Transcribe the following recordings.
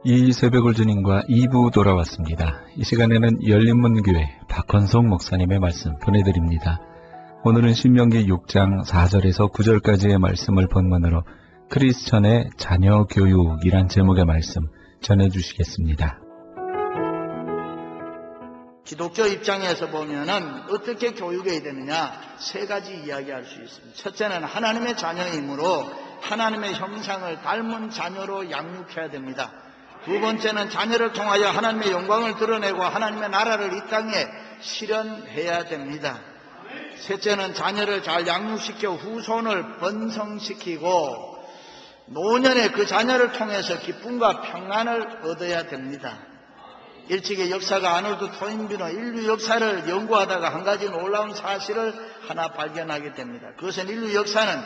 이 새벽을 주님과 2부 돌아왔습니다. 이 시간에는 열린문교회 박헌성 목사님의 말씀 보내드립니다. 오늘은 신명기 6장 4절에서 9절까지의 말씀을 본문으로 크리스천의 자녀 교육이란 제목의 말씀 전해주시겠습니다. 기독교 입장에서 보면은 어떻게 교육해야 되느냐, 세 가지 이야기할 수 있습니다. 첫째는 하나님의 자녀이므로 하나님의 형상을 닮은 자녀로 양육해야 됩니다. 두 번째는 자녀를 통하여 하나님의 영광을 드러내고 하나님의 나라를 이 땅에 실현해야 됩니다. 셋째는 자녀를 잘 양육시켜 후손을 번성시키고 노년에 그 자녀를 통해서 기쁨과 평안을 얻어야 됩니다. 일찍의 역사가 아놀드 토인비너 인류 역사를 연구하다가 한 가지 놀라운 사실을 하나 발견하게 됩니다. 그것은 인류 역사는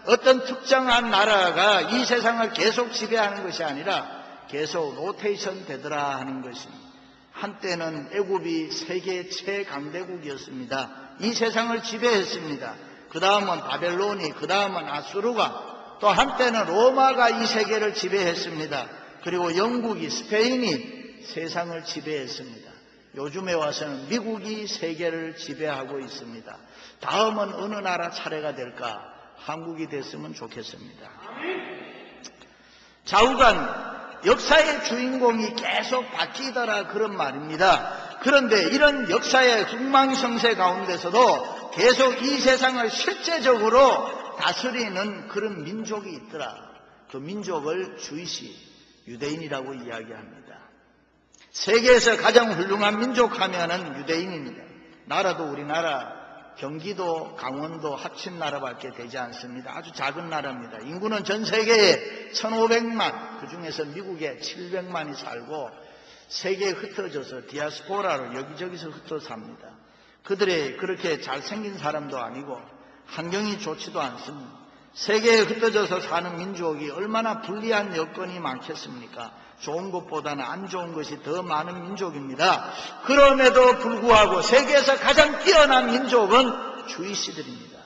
어떤 특정한 나라가 이 세상을 계속 지배하는 것이 아니라 계속 로테이션 되더라 하는 것입니다. 한때는 애굽이 세계 최강대국이었습니다. 이 세상을 지배했습니다. 그 다음은 바벨론이, 그 다음은 아수르가, 또 한때는 로마가 이 세계를 지배했습니다. 그리고 영국이, 스페인이 세상을 지배했습니다. 요즘에 와서는 미국이 세계를 지배하고 있습니다. 다음은 어느 나라 차례가 될까? 한국이 됐으면 좋겠습니다. 좌우간 역사의 주인공이 계속 바뀌더라 그런 말입니다. 그런데 이런 역사의 흥망성쇠 가운데서도 계속 이 세상을 실제적으로 다스리는 그런 민족이 있더라. 그 민족을 주이시, 유대인이라고 이야기합니다. 세계에서 가장 훌륭한 민족 하면은 유대인입니다. 나라도 우리나라, 경기도, 강원도 합친 나라밖에 되지 않습니다. 아주 작은 나라입니다. 인구는 전 세계에 1,500만, 그 중에서 미국에 700만이 살고 세계에 흩어져서 디아스포라로 여기저기서 흩어 삽니다. 그들이 그렇게 잘생긴 사람도 아니고 환경이 좋지도 않습니다. 세계에 흩어져서 사는 민족이 얼마나 불리한 여건이 많겠습니까? 좋은 것보다는 안 좋은 것이 더 많은 민족입니다. 그럼에도 불구하고 세계에서 가장 뛰어난 민족은 주이시들입니다.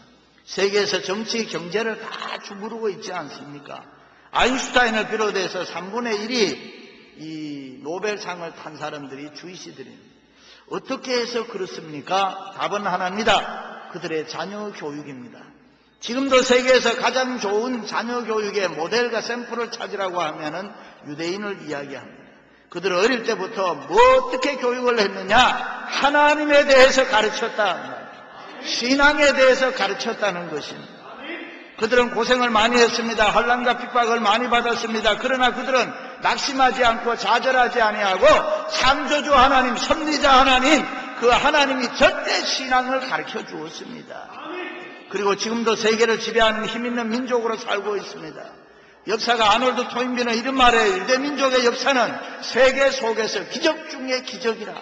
세계에서 정치, 경제를 다 주무르고 있지 않습니까? 아인슈타인을 비롯해서 3분의 1이 이 노벨상을 탄 사람들이 주이시들입니다. 어떻게 해서 그렇습니까? 답은 하나입니다. 그들의 자녀 교육입니다. 지금도 세계에서 가장 좋은 자녀 교육의 모델과 샘플을 찾으라고 하면은 유대인을 이야기합니다. 그들은 어릴 때부터 어떻게 교육을 했느냐? 하나님에 대해서 가르쳤다. 신앙에 대해서 가르쳤다는 것입니다. 그들은 고생을 많이 했습니다. 환난과 핍박을 많이 받았습니다. 그러나 그들은 낙심하지 않고 좌절하지 아니하고 창조주 하나님, 섭리자 하나님, 그 하나님이 절대 신앙을 가르쳐 주었습니다. 그리고 지금도 세계를 지배하는 힘있는 민족으로 살고 있습니다. 역사가 아놀드 토인비는 이런 말에 유대 민족의 역사는 세계 속에서 기적 중의 기적이라.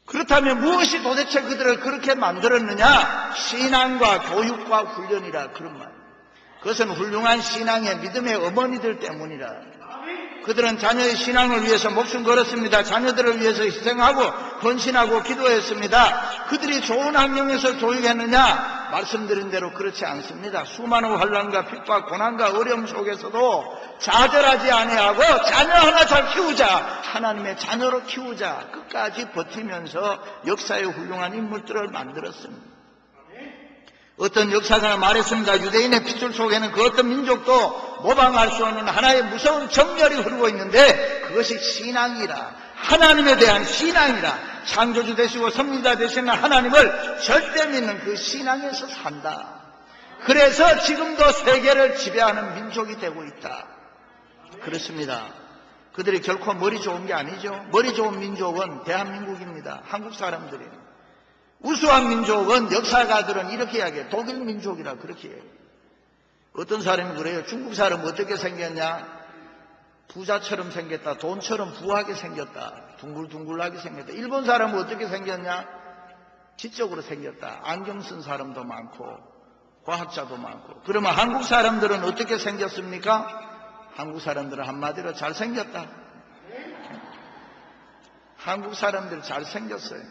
그렇다면 무엇이 도대체 그들을 그렇게 만들었느냐? 신앙과 교육과 훈련이라 그런 말. 그것은 훌륭한 신앙의 믿음의 어머니들 때문이라. 그들은 자녀의 신앙을 위해서 목숨 걸었습니다. 자녀들을 위해서 희생하고 헌신하고 기도했습니다. 그들이 좋은 환경에서 교육했느냐? 말씀드린 대로 그렇지 않습니다. 수많은 환난과 핍박, 고난과 어려움 속에서도 좌절하지 아니하고 자녀 하나 잘 키우자, 하나님의 자녀로 키우자, 끝까지 버티면서 역사의 훌륭한 인물들을 만들었습니다. 어떤 역사가가 말했습니다. 유대인의 핏줄 속에는 그 어떤 민족도 모방할 수 없는 하나의 무서운 정열이 흐르고 있는데 그것이 신앙이라, 하나님에 대한 신앙이라, 창조주 되시고 섭리자 되시는 하나님을 절대 믿는 그 신앙에서 산다. 그래서 지금도 세계를 지배하는 민족이 되고 있다. 그렇습니다. 그들이 결코 머리 좋은 게 아니죠. 머리 좋은 민족은 대한민국입니다. 한국 사람들이에요. 우수한 민족은 역사가들은 이렇게 이야기해요. 독일 민족이라 그렇게 해요. 어떤 사람이 그래요. 중국 사람은 어떻게 생겼냐? 부자처럼 생겼다. 돈처럼 부하게 생겼다. 둥글둥글하게 생겼다. 일본 사람은 어떻게 생겼냐? 지적으로 생겼다. 안경 쓴 사람도 많고 과학자도 많고. 그러면 한국 사람들은 어떻게 생겼습니까? 한국 사람들은 한마디로 잘생겼다. 한국 사람들 잘생겼어요.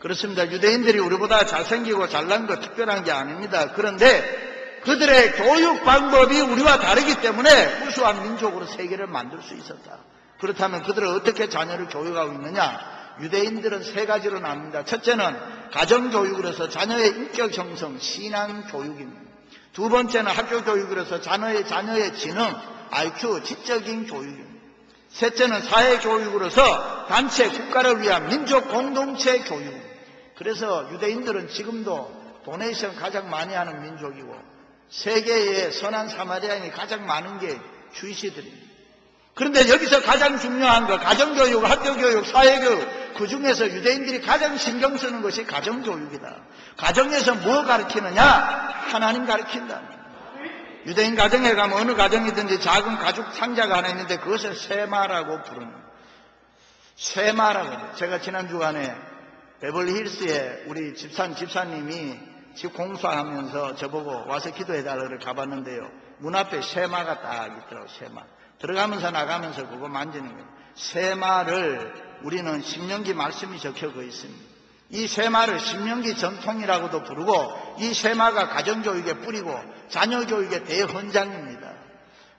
그렇습니다. 유대인들이 우리보다 잘생기고 잘난 거 특별한 게 아닙니다. 그런데 그들의 교육 방법이 우리와 다르기 때문에 우수한 민족으로 세계를 만들 수 있었다. 그렇다면 그들은 어떻게 자녀를 교육하고 있느냐? 유대인들은 세 가지로 나눕니다. 첫째는 가정교육으로서 자녀의 인격 형성, 신앙 교육입니다. 두 번째는 학교 교육으로서 자녀의 지능, IQ, 지적인 교육입니다. 셋째는 사회교육으로서 단체, 국가를 위한 민족 공동체 교육입니다. 그래서 유대인들은 지금도 도네이션 가장 많이 하는 민족이고 세계에 선한 사마리아인이 가장 많은 게 주이시들입니다. 그런데 여기서 가장 중요한 거 가정교육, 학교교육, 사회교육 그 중에서 유대인들이 가장 신경 쓰는 것이 가정교육이다. 가정에서 뭐 가르치느냐? 하나님 가르친다. 유대인 가정에 가면 어느 가정이든지 작은 가죽 상자가 하나 있는데 그것을 쇠마라고 부릅니다. 쇠마라고. 제가 지난 주간에 베벌리힐스에 우리 집사님이 집 공사하면서 저보고 와서 기도해달라고 가봤는데요. 문 앞에 쇠마가 딱 있더라고요. 쇠마. 들어가면서 나가면서 그거 만지는 거예요. 쇠마를 우리는 신명기 말씀이 적혀 있습니다. 이 쇠마를 신명기 전통이라고도 부르고 이 쇠마가 가정교육에 뿌리고 자녀교육의 대헌장입니다.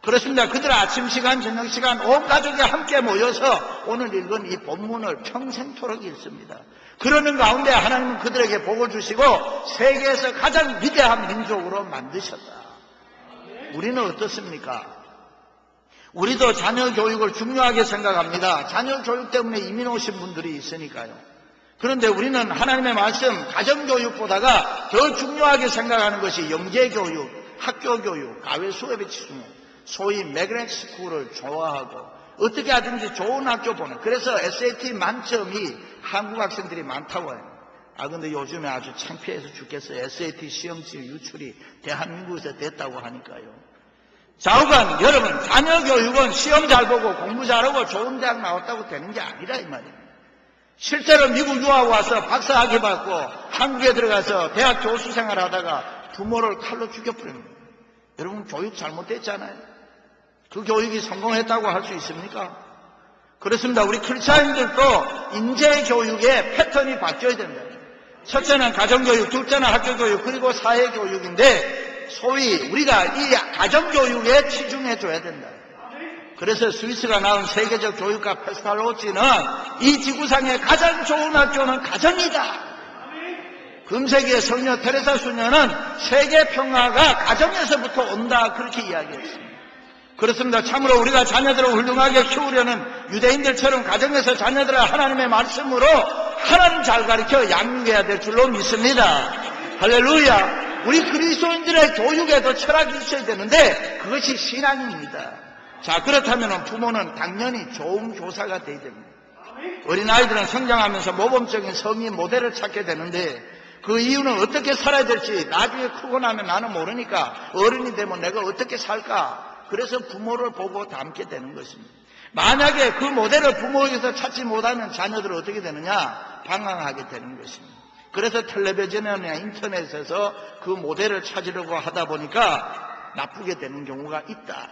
그렇습니다. 그들 아침 시간, 저녁 시간 온 가족이 함께 모여서 오늘 읽은 이 본문을 평생토록 읽습니다. 그러는 가운데 하나님은 그들에게 복을 주시고 세계에서 가장 위대한 민족으로 만드셨다. 우리는 어떻습니까? 우리도 자녀 교육을 중요하게 생각합니다. 자녀 교육 때문에 이민 오신 분들이 있으니까요. 그런데 우리는 하나님의 말씀, 가정교육보다가 더 중요하게 생각하는 것이 영재교육, 학교교육, 가외 수업의 치중, 소위 매그넷 스쿨을 좋아하고 어떻게 하든지 좋은 학교 보내. 그래서 SAT 만점이 한국 학생들이 많다고 해요. 근데 요즘에 아주 창피해서 죽겠어요. SAT 시험지 유출이 대한민국에서 됐다고 하니까요. 좌우간 여러분, 자녀 교육은 시험 잘 보고 공부 잘하고 좋은 대학 나왔다고 되는 게 아니라 이 말이에요. 실제로 미국 유학 와서 박사학위 받고 한국에 들어가서 대학 교수 생활하다가 부모를 칼로 죽여버립니다. 여러분 교육 잘못됐잖아요. 그 교육이 성공했다고 할 수 있습니까? 그렇습니다. 우리 크리스찬들도 인재교육의 패턴이 바뀌어야 된다. 첫째는 가정교육, 둘째는 학교교육, 그리고 사회교육인데 소위 우리가 이 가정교육에 치중해줘야 된다. 그래서 스위스가 낳은 세계적 교육가 페스탈로치는 이 지구상의 가장 좋은 학교는 가정이다. 금세기의 성녀 테레사 수녀는 세계 평화가 가정에서부터 온다 그렇게 이야기했습니다. 그렇습니다. 참으로 우리가 자녀들을 훌륭하게 키우려는 유대인들처럼 가정에서 자녀들을 하나님의 말씀으로 하나님 잘 가르쳐 양육해야 될 줄로 믿습니다. 할렐루야. 우리 그리스도인들의 교육에도 철학이 있어야 되는데 그것이 신앙입니다. 자, 그렇다면 부모는 당연히 좋은 교사가 되어야 됩니다. 어린아이들은 성장하면서 모범적인 성인 모델을 찾게 되는데 그 이유는 어떻게 살아야 될지 나중에 크고 나면 나는 모르니까 어른이 되면 내가 어떻게 살까? 그래서 부모를 보고 닮게 되는 것입니다. 만약에 그 모델을 부모에게서 찾지 못하면 자녀들은 어떻게 되느냐? 방황하게 되는 것입니다. 그래서 텔레비전이나 인터넷에서 그 모델을 찾으려고 하다 보니까 나쁘게 되는 경우가 있다.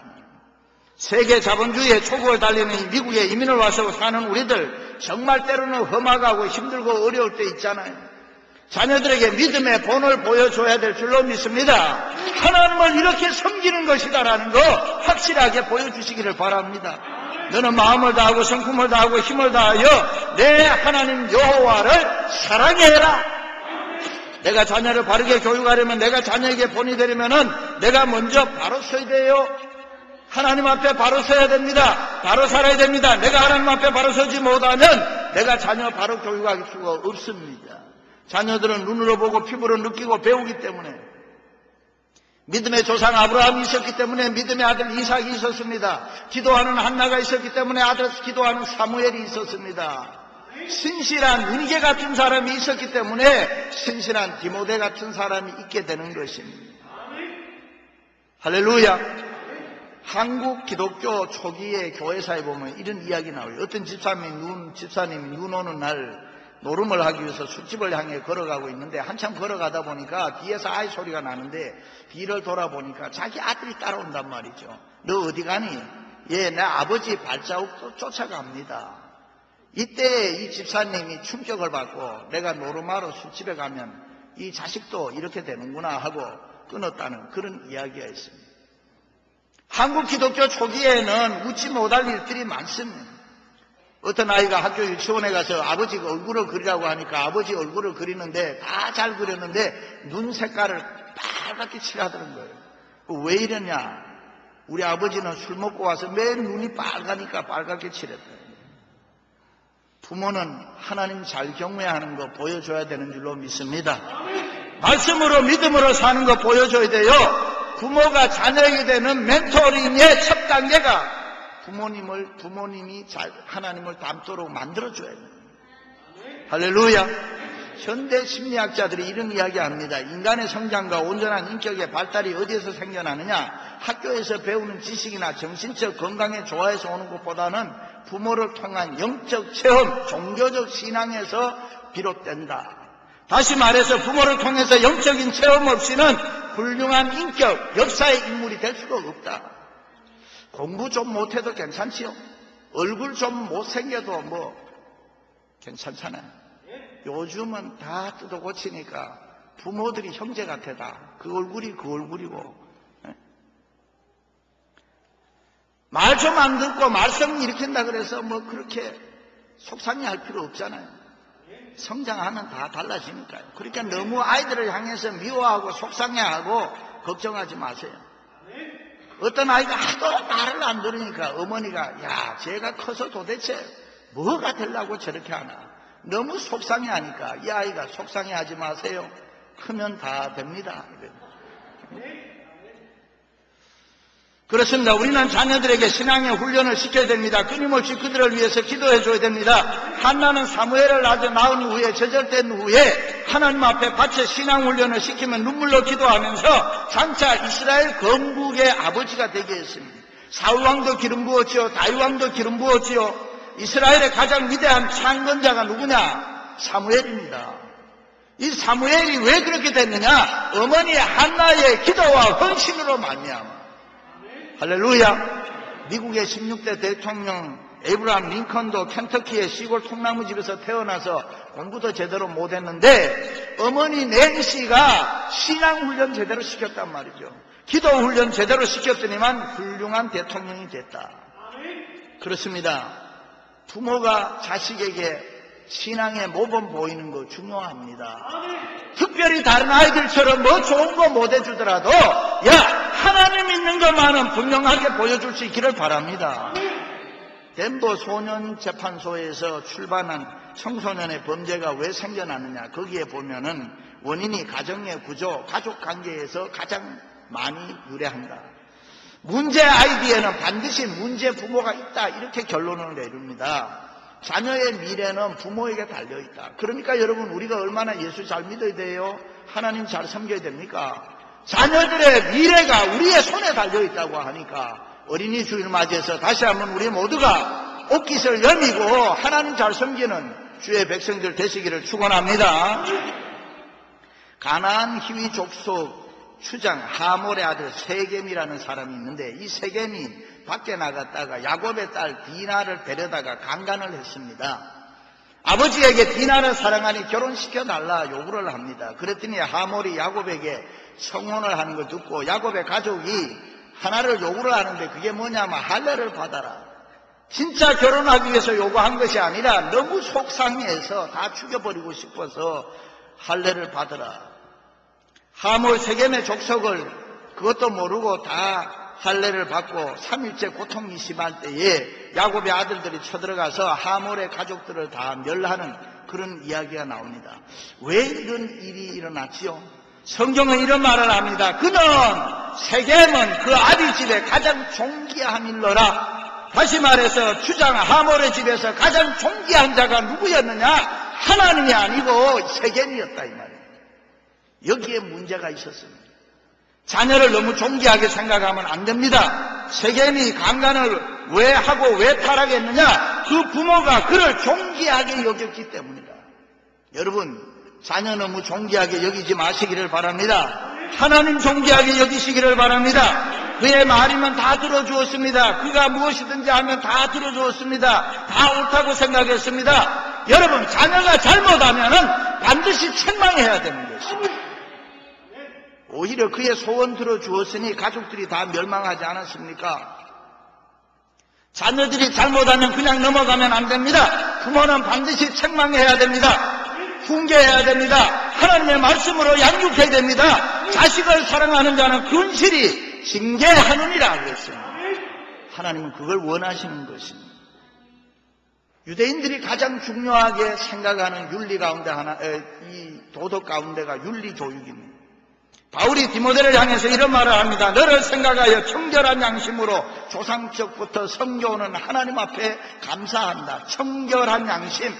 세계 자본주의의 초국을 달리는 이 미국에 이민을 와서 사는 우리들 정말 때로는 험악하고 힘들고 어려울 때 있잖아요. 자녀들에게 믿음의 본을 보여줘야 될 줄로 믿습니다. 하나님을 이렇게 섬기는 것이다라는 거 확실하게 보여주시기를 바랍니다. 너는 마음을 다하고 성품을 다하고 힘을 다하여 내 하나님 여호와를 사랑해라. 내가 자녀를 바르게 교육하려면, 내가 자녀에게 본이 되려면은 내가 먼저 바로 서야 돼요. 하나님 앞에 바로 서야 됩니다. 바로 살아야 됩니다. 내가 하나님 앞에 바로 서지 못하면 내가 자녀 바로 교육할 수가 없습니다. 자녀들은 눈으로 보고 피부로 느끼고 배우기 때문에, 믿음의 조상 아브라함이 있었기 때문에 믿음의 아들 이삭이 있었습니다. 기도하는 한나가 있었기 때문에 아들 기도하는 사무엘이 있었습니다. 신실한 은계 같은 사람이 있었기 때문에 신실한 디모데 같은 사람이 있게 되는 것입니다. 할렐루야. 한국 기독교 초기의 교회사에 보면 이런 이야기 나와요. 어떤 집사님이 눈 오는 날 노름을 하기 위해서 술집을 향해 걸어가고 있는데 한참 걸어가다 보니까 뒤에서 아이 소리가 나는데 뒤를 돌아보니까 자기 아들이 따라온단 말이죠. 너 어디 가니? 예, 내 아버지 발자국도 쫓아갑니다. 이때 이 집사님이 충격을 받고 내가 노르마로 술집에 가면 이 자식도 이렇게 되는구나 하고 끊었다는 그런 이야기가 있습니다. 한국 기독교 초기에는 웃지 못할 일들이 많습니다. 어떤 아이가 학교 유치원에 가서 아버지 얼굴을 그리라고 하니까 아버지 얼굴을 그리는데 다 잘 그렸는데 눈 색깔을 빨갛게 칠하더는 거예요. 왜 이러냐? 우리 아버지는 술 먹고 와서 매일 눈이 빨가니까 빨갛게 칠했대요. 부모는 하나님 잘 경외해야 하는 거 보여줘야 되는 줄로 믿습니다. 말씀으로 믿음으로 사는 거 보여줘야 돼요. 부모가 자녀에게 되는 멘토링의 첫 단계가 부모님이 하나님을 닮도록 만들어줘야 돼요. 할렐루야. 현대 심리학자들이 이런 이야기합니다. 인간의 성장과 온전한 인격의 발달이 어디에서 생겨나느냐? 학교에서 배우는 지식이나 정신적 건강에 좋아해서 오는 것보다는 부모를 통한 영적 체험, 종교적 신앙에서 비롯된다. 다시 말해서 부모를 통해서 영적인 체험 없이는 훌륭한 인격, 역사의 인물이 될 수가 없다. 공부 좀 못해도 괜찮지요. 얼굴 좀 못생겨도 뭐 괜찮잖아요. 요즘은 다 뜯어 고치니까 부모들이 형제 같아 다. 그 얼굴이 그 얼굴이고. 말 좀 안 듣고 말썽 일으킨다 그래서 뭐 그렇게 속상해할 필요 없잖아요. 성장하면 다 달라지니까요. 그러니까 너무 아이들을 향해서 미워하고 속상해하고 걱정하지 마세요. 어떤 아이가 하도 말을 안 들으니까 어머니가 야 쟤가 커서 도대체 뭐가 되려고 저렇게 하나. 너무 속상해하니까 이 아이가 속상해하지 마세요. 크면 다 됩니다. 그렇습니다. 우리는 자녀들에게 신앙의 훈련을 시켜야 됩니다. 끊임없이 그들을 위해서 기도해 줘야 됩니다. 한나는 사무엘을 낳은 후에 저절된 후에 하나님 앞에 밭에 신앙 훈련을 시키면 눈물로 기도하면서 장차 이스라엘 건국의 아버지가 되게 했습니다. 사울왕도 기름 부었지요. 다윗왕도 기름 부었지요. 이스라엘의 가장 위대한 창건자가 누구냐? 사무엘입니다. 이 사무엘이 왜 그렇게 됐느냐? 어머니 한나의 기도와 헌신으로 말미암아. 할렐루야. 미국의 16대 대통령 에이브라함 링컨도 켄터키의 시골 통나무집에서 태어나서 공부도 제대로 못했는데 어머니 낸시가 신앙훈련 제대로 시켰단 말이죠. 기도훈련 제대로 시켰더니만 훌륭한 대통령이 됐다. 그렇습니다. 부모가 자식에게 신앙의 모범 보이는 거 중요합니다. 특별히 다른 아이들처럼 뭐 좋은 거 못 해주더라도 야 하나님 있는 것만은 분명하게 보여줄 수 있기를 바랍니다. 덴버 소년재판소에서 출발한 청소년의 범죄가 왜 생겨나느냐 거기에 보면은 원인이 가정의 구조, 가족관계에서 가장 많이 유래한다. 문제 아이디에는 반드시 문제 부모가 있다 이렇게 결론을 내립니다. 자녀의 미래는 부모에게 달려있다. 그러니까 여러분 우리가 얼마나 예수 잘 믿어야 돼요? 하나님 잘 섬겨야 됩니까? 자녀들의 미래가 우리의 손에 달려있다고 하니까 어린이 주일 맞이해서 다시 한번 우리 모두가 옷깃을 여미고 하나님 잘 섬기는 주의 백성들 되시기를 축원합니다. 가나안 히위 족속 추장 하몰의 아들 세겜이라는 사람이 있는데 이 세겜이 밖에 나갔다가 야곱의 딸 디나를 데려다가 강간을 했습니다. 아버지에게 디나를 사랑하니 결혼시켜달라 요구를 합니다. 그랬더니 하몰이 야곱에게 청혼을 하는 걸 듣고 야곱의 가족이 하나를 요구를 하는데 그게 뭐냐면 할례를 받아라. 진짜 결혼하기 위해서 요구한 것이 아니라 너무 속상해서 다 죽여버리고 싶어서 할례를 받으라. 하몰 세겜의 족속을 그것도 모르고 다 할례를 받고 3일째 고통이 심할 때에 야곱의 아들들이 쳐들어가서 하몰의 가족들을 다 멸하는 그런 이야기가 나옵니다. 왜 이런 일이 일어났지요? 성경은 이런 말을 합니다. 그는 세겜은 그 아비 집에 가장 존귀한 일러라. 다시 말해서 주장 하몰의 집에서 가장 존귀한 자가 누구였느냐? 하나님이 아니고 세겜이었다 이 말이에요. 여기에 문제가 있었습니다. 자녀를 너무 존귀하게 생각하면 안 됩니다. 세겜이 강간을 왜 하고 왜 타락했느냐? 그 부모가 그를 존귀하게 여겼기 때문이다. 여러분, 자녀 너무 존귀하게 여기지 마시기를 바랍니다. 하나님 존귀하게 여기시기를 바랍니다. 그의 말이면 다 들어주었습니다. 그가 무엇이든지 하면 다 들어주었습니다. 다 옳다고 생각했습니다. 여러분, 자녀가 잘못하면은 반드시 책망해야 되는 것입니다. 오히려 그의 소원 들어주었으니 가족들이 다 멸망하지 않았습니까? 자녀들이 잘못하면 그냥 넘어가면 안 됩니다. 부모는 반드시 책망해야 됩니다. 훈계해야 됩니다. 하나님의 말씀으로 양육해야 됩니다. 자식을 사랑하는 자는 근실히 징계하느니라 그랬습니다. 하나님은 그걸 원하시는 것입니다. 유대인들이 가장 중요하게 생각하는 윤리 가운데 이 도덕 가운데가 윤리교육입니다. 바울이 디모데를 향해서 이런 말을 합니다. 너를 생각하여 청결한 양심으로 조상적부터 섬겨오는 하나님 앞에 감사한다. 청결한 양심,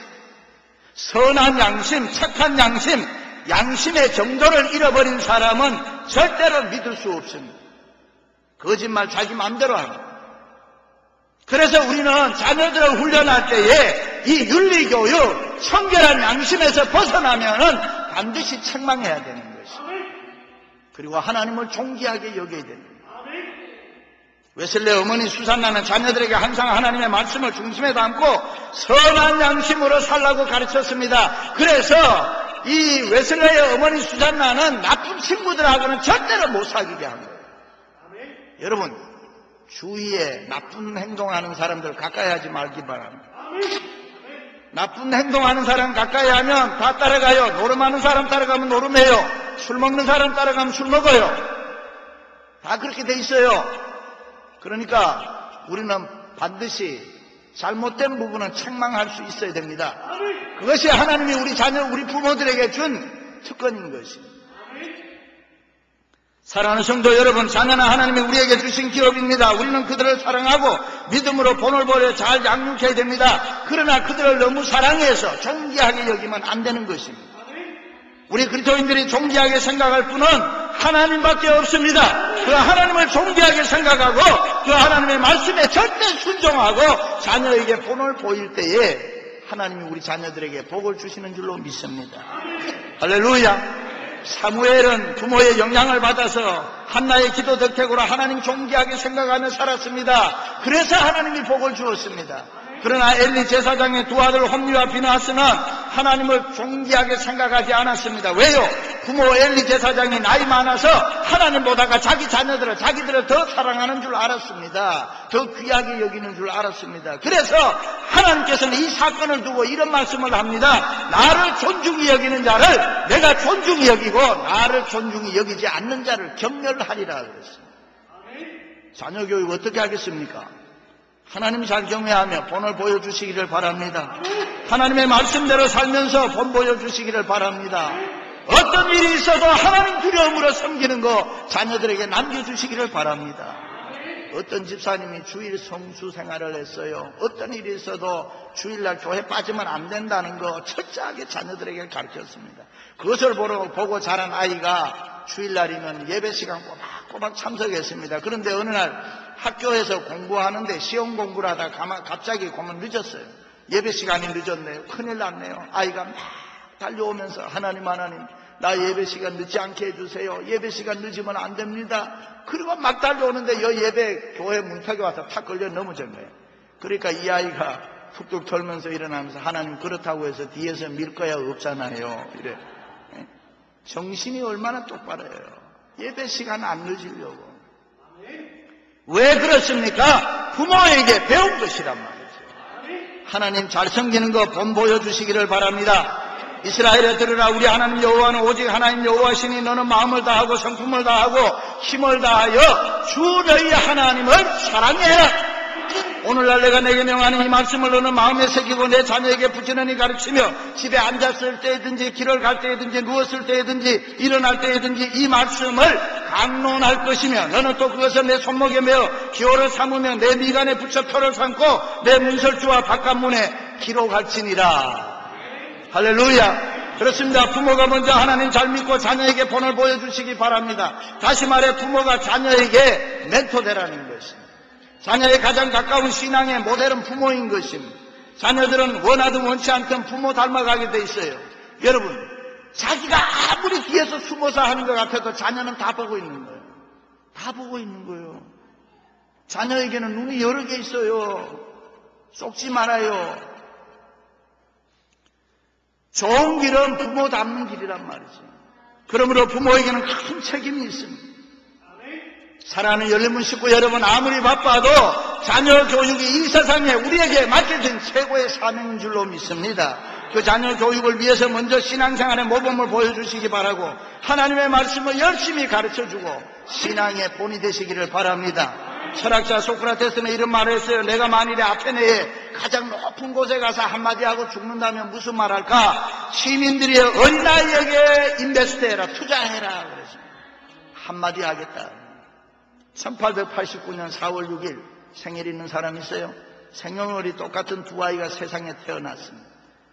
선한 양심, 착한 양심, 양심의 정도를 잃어버린 사람은 절대로 믿을 수 없습니다. 거짓말 자기 마음대로 합니다. 그래서 우리는 자녀들을 훈련할 때에 이 윤리교육, 청결한 양심에서 벗어나면은 반드시 책망해야 되는 것입니다. 그리고 하나님을 존귀하게 여겨야 됩니다. 웨슬레 어머니 수산나는 자녀들에게 항상 하나님의 말씀을 중심에 담고 선한 양심으로 살라고 가르쳤습니다. 그래서 이 웨슬레의 어머니 수산나는 나쁜 친구들하고는 절대로 못 사귀게 한 거예요. 여러분, 주위에 나쁜 행동하는 사람들 가까이 하지 말기 바랍니다. 나쁜 행동하는 사람 가까이 하면 다 따라가요. 노름하는 사람 따라가면 노름해요. 술 먹는 사람 따라가면 술 먹어요. 다 그렇게 돼 있어요. 그러니까 우리는 반드시 잘못된 부분은 책망할 수 있어야 됩니다. 그것이 하나님이 우리 자녀, 우리 부모들에게 준 특권인 것입니다. 사랑하는 성도 여러분, 자녀는 하나님이 우리에게 주신 기업입니다. 우리는 그들을 사랑하고 믿음으로 본을 보여 잘 양육해야 됩니다. 그러나 그들을 너무 사랑해서 존귀하게 여기면 안 되는 것입니다. 우리 그리스도인들이 존귀하게 생각할 분은 하나님밖에 없습니다. 그 하나님을 존귀하게 생각하고 그 하나님의 말씀에 절대 순종하고 자녀에게 본을 보일 때에 하나님이 우리 자녀들에게 복을 주시는 줄로 믿습니다. 할렐루야. 사무엘은 부모의 영향을 받아서 한나의 기도 덕택으로 하나님 존귀하게 생각하며 살았습니다. 그래서 하나님이 복을 주었습니다. 그러나 엘리 제사장의 두 아들 홈리와 비나하스는 하나님을 존귀하게 생각하지 않았습니다. 왜요? 부모 엘리 제사장이 나이 많아서 하나님보다가 자기 자녀들을, 자기들을 더 사랑하는 줄 알았습니다. 더 귀하게 여기는 줄 알았습니다. 그래서 하나님께서는 이 사건을 두고 이런 말씀을 합니다. 나를 존중히 여기는 자를 내가 존중히 여기고 나를 존중히 여기지 않는 자를 경멸하리라 그랬습니다. 자녀 교육 어떻게 하겠습니까? 하나님 잘 경외하며 본을 보여주시기를 바랍니다. 하나님의 말씀대로 살면서 본 보여주시기를 바랍니다. 어떤 일이 있어도 하나님 두려움으로 섬기는 거 자녀들에게 남겨주시기를 바랍니다. 어떤 집사님이 주일 성수 생활을 했어요. 어떤 일이 있어도 주일날 교회 빠지면 안 된다는 거 철저하게 자녀들에게 가르쳤습니다. 그것을 보고 자란 아이가 주일날이면 예배 시간 꼬박꼬박 참석했습니다. 그런데 어느 날 학교에서 공부하는데 시험 공부를 하다 갑자기 보면 늦었어요. 예배 시간이 늦었네요. 큰일 났네요. 아이가 막 달려오면서 하나님 나 예배 시간 늦지 않게 해주세요. 예배 시간 늦으면 안 됩니다. 그리고 막 달려오는데 예배 교회 문턱에 와서 탁 걸려 넘어진 거예요. 그러니까 이 아이가 툭툭 털면서 일어나면서 하나님 그렇다고 해서 뒤에서 밀 거야 없잖아요. 이래. 정신이 얼마나 똑바로요. 예배 시간 안 늦으려고. 왜 그렇습니까? 부모에게 배운 것이란 말이죠. 하나님 잘 섬기는 거 본 보여주시기를 바랍니다. 이스라엘에 들으라. 우리 하나님 여호와는 오직 하나님 여호와시니 너는 마음을 다하고 성품을 다하고 힘을 다하여 주 너희 하나님을 사랑해라. 오늘날 내가 내게 명하는 이 말씀을 너는 마음에 새기고 내 자녀에게 부지런히 가르치며 집에 앉았을 때든지 길을 갈 때든지 누웠을 때든지 일어날 때든지 이 말씀을 강론할 것이며 너는 또 그것을 내 손목에 메어 기호를 삼으며 내 미간에 붙여 표를 삼고 내 문설주와 바깥문에 기록할지니라. 할렐루야. 그렇습니다. 부모가 먼저 하나님 잘 믿고 자녀에게 본을 보여주시기 바랍니다. 다시 말해 부모가 자녀에게 멘토되라는 것입니다. 자녀의 가장 가까운 신앙의 모델은 부모인 것입니다. 자녀들은 원하든 원치 않든 부모 닮아가게 돼 있어요. 여러분, 자기가 아무리 뒤에서 숨어서 하는 것 같아도 자녀는 다 보고 있는 거예요. 다 보고 있는 거예요. 자녀에게는 눈이 여러 개 있어요. 속지 말아요. 좋은 길은 부모 닮는 길이란 말이죠. 그러므로 부모에게는 큰 책임이 있습니다. 사랑하는 열린문 식구 여러분, 아무리 바빠도 자녀 교육이 이 세상에 우리에게 맡겨진 최고의 사명인 줄로 믿습니다. 그 자녀 교육을 위해서 먼저 신앙생활의 모범을 보여주시기 바라고 하나님의 말씀을 열심히 가르쳐주고 신앙의 본이 되시기를 바랍니다. 철학자 소크라테스는 이런 말을 했어요. 내가 만일에 아테네의 가장 높은 곳에 가서 한마디 하고 죽는다면 무슨 말 할까? 시민들이 어린아이에게 인베스트해라, 투자해라 그랬습니다. 한마디 하겠다. 1889년 4월 6일 생일 있는 사람 있어요? 생년월일이 똑같은 두 아이가 세상에 태어났습니다.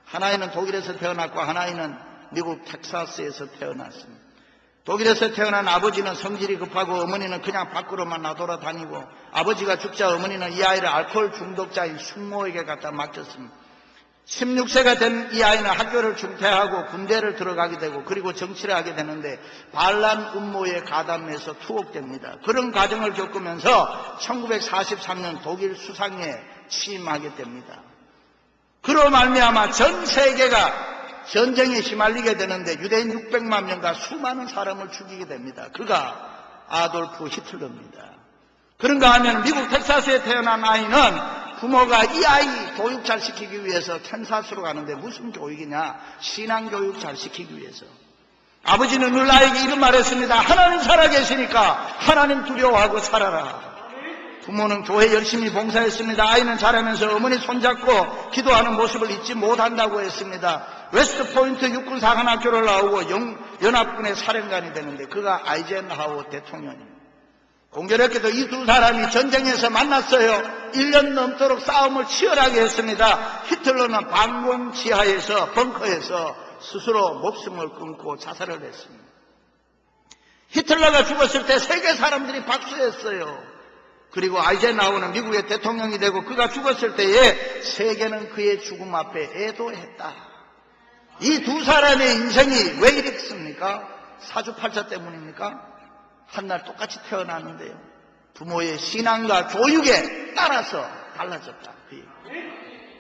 하나이는 독일에서 태어났고 하나이는 미국 텍사스에서 태어났습니다. 독일에서 태어난 아버지는 성질이 급하고 어머니는 그냥 밖으로만 나돌아다니고 아버지가 죽자 어머니는 이 아이를 알코올 중독자인 숙모에게 갖다 맡겼습니다. 16세가 된 이 아이는 학교를 중퇴하고 군대를 들어가게 되고 그리고 정치를 하게 되는데 반란 음모에 가담해서 투옥됩니다. 그런 과정을 겪으면서 1943년 독일 수상에 취임하게 됩니다. 그로 말미암아 전 세계가 전쟁에 휘말리게 되는데 유대인 600만 명과 수많은 사람을 죽이게 됩니다. 그가 아돌프 히틀러입니다. 그런가 하면 미국 텍사스에 태어난 아이는 부모가 이 아이 교육 잘 시키기 위해서 캔사스로 가는데 무슨 교육이냐? 신앙교육 잘 시키기 위해서. 아버지는 늘 아이에게 이런 말을 했습니다. 하나님 살아계시니까 하나님 두려워하고 살아라. 부모는 교회 열심히 봉사했습니다. 아이는 자라면서 어머니 손잡고 기도하는 모습을 잊지 못한다고 했습니다. 웨스트포인트 육군 사관학교를 나오고 연합군의 사령관이 되는데 그가 아이젠하워 대통령입니다. 공교롭게도 이 두 사람이 전쟁에서 만났어요. 1년 넘도록 싸움을 치열하게 했습니다. 히틀러는 방공 지하에서 벙커에서 스스로 목숨을 끊고 자살을 했습니다. 히틀러가 죽었을 때 세계 사람들이 박수했어요. 그리고 아이젠하워는 미국의 대통령이 되고 그가 죽었을 때에 세계는 그의 죽음 앞에 애도했다. 이 두 사람의 인생이 왜 이랬습니까? 사주팔자 때문입니까? 한날 똑같이 태어났는데요. 부모의 신앙과 교육에 따라서 달라졌다.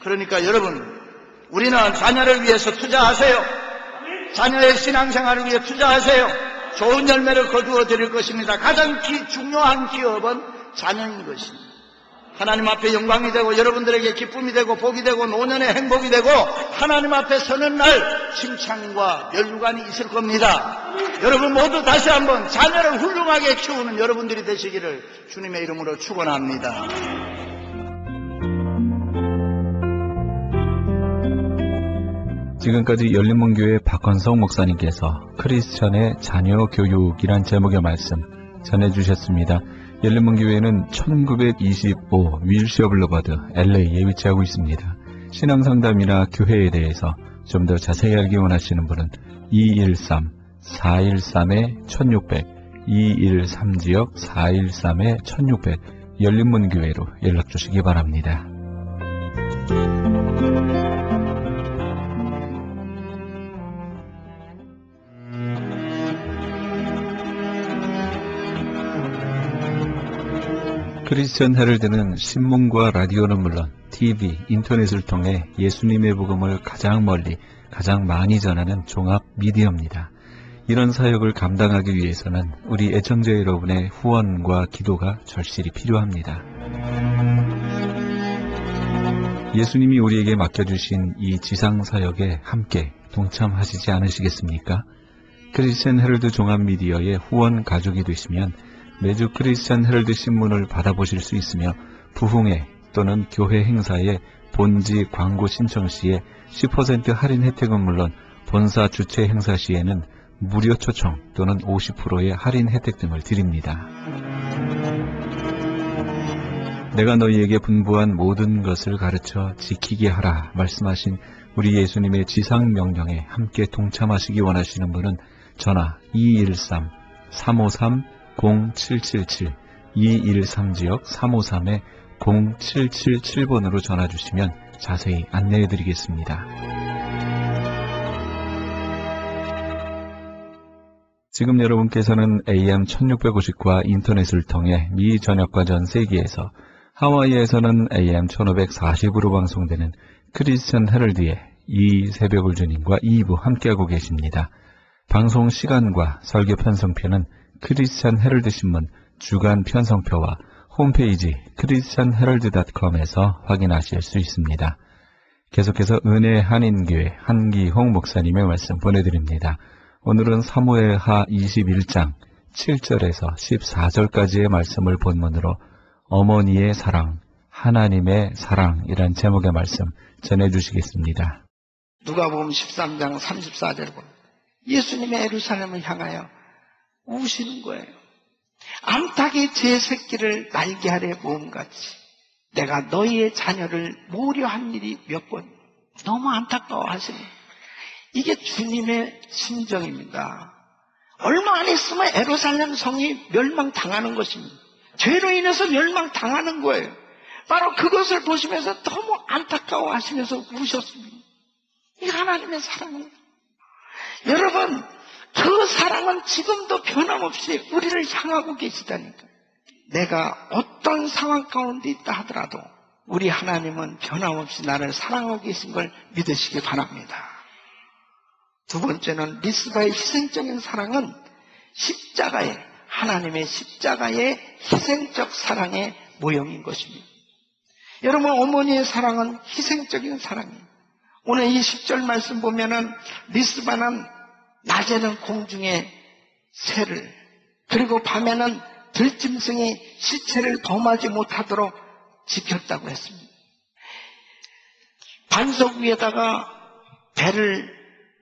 그러니까 여러분, 우리는 자녀를 위해서 투자하세요. 자녀의 신앙생활을 위해 투자하세요. 좋은 열매를 거두어 드릴 것입니다. 가장 중요한 기업은 자녀인 것입니다. 하나님 앞에 영광이 되고 여러분들에게 기쁨이 되고 복이 되고 노년의 행복이 되고 하나님 앞에 서는 날 칭찬과 면류관이 있을 겁니다. 여러분 모두 다시 한번 자녀를 훌륭하게 키우는 여러분들이 되시기를 주님의 이름으로 축원합니다. 지금까지 열린문교회 박건성 목사님께서 크리스천의 자녀 교육이란 제목의 말씀 전해주셨습니다. 열린문교회는 1925 윌시어 블루버드 LA에 위치하고 있습니다. 신앙상담이나 교회에 대해서 좀 더 자세히 알기 원하시는 분은 213-413-1600 213지역 413-1600 열린문교회로 연락주시기 바랍니다. 크리스천 헤럴드는 신문과 라디오는 물론 TV, 인터넷을 통해 예수님의 복음을 가장 멀리, 가장 많이 전하는 종합 미디어입니다. 이런 사역을 감당하기 위해서는 우리 애청자 여러분의 후원과 기도가 절실히 필요합니다. 예수님이 우리에게 맡겨주신 이 지상사역에 함께 동참하시지 않으시겠습니까? 크리스천 헤럴드 종합 미디어의 후원 가족이 되시면 매주 크리스천 헤럴드 신문을 받아보실 수 있으며 부흥회 또는 교회 행사에 본지 광고 신청 시에 10% 할인 혜택은 물론 본사 주최 행사 시에는 무료 초청 또는 50%의 할인 혜택 등을 드립니다. 내가 너희에게 분부한 모든 것을 가르쳐 지키게 하라 말씀하신 우리 예수님의 지상 명령에 함께 동참하시기 원하시는 분은 전화 213-353-0777 213지역 353-0777번으로 전화 주시면 자세히 안내해 드리겠습니다. 지금 여러분께서는 AM 1650과 인터넷을 통해 미 전역과 전 세계에서 하와이에서는 AM 1540으로 방송되는 크리스천 헤럴드의 이 새벽을 주님과 2부 함께하고 계십니다. 방송 시간과 설교 편성표는 크리스천 헤럴드 신문 주간 편성표와 홈페이지 christianherald.com에서 확인하실 수 있습니다. 계속해서 은혜 한인교회 한기홍 목사님의 말씀 보내드립니다. 오늘은 사무엘하 21장 7절에서 14절까지의 말씀을 본문으로 어머니의 사랑, 하나님의 사랑이란 제목의 말씀 전해주시겠습니다. 누가복음 13장 34절 보면 예수님의 예루살렘을 향하여 우시는 거예요. 암탉이 제 새끼를 날개 아래 모음같이 내가 너희의 자녀를 모려한 일이 몇 번. 너무 안타까워하시는 이게 주님의 심정입니다. 얼마 안 있으면 예루살렘 성이 멸망당하는 것입니다. 죄로 인해서 멸망당하는 거예요. 바로 그것을 보시면서 너무 안타까워하시면서 우셨습니다. 이 하나님의 사랑입니다. 여러분, 그 사랑은 지금도 변함없이 우리를 향하고 계시다니까. 내가 어떤 상황 가운데 있다 하더라도 우리 하나님은 변함없이 나를 사랑하고 계신 걸 믿으시기 바랍니다. 두 번째는 리스바의 희생적인 사랑은 십자가의, 하나님의 십자가의 희생적 사랑의 모형인 것입니다. 여러분, 어머니의 사랑은 희생적인 사랑이에요. 오늘 이 10절 말씀 보면은 리스바는 낮에는 공중에 새를, 그리고 밤에는 들짐승이 시체를 범하지 못하도록 지켰다고 했습니다. 반석 위에다가 배를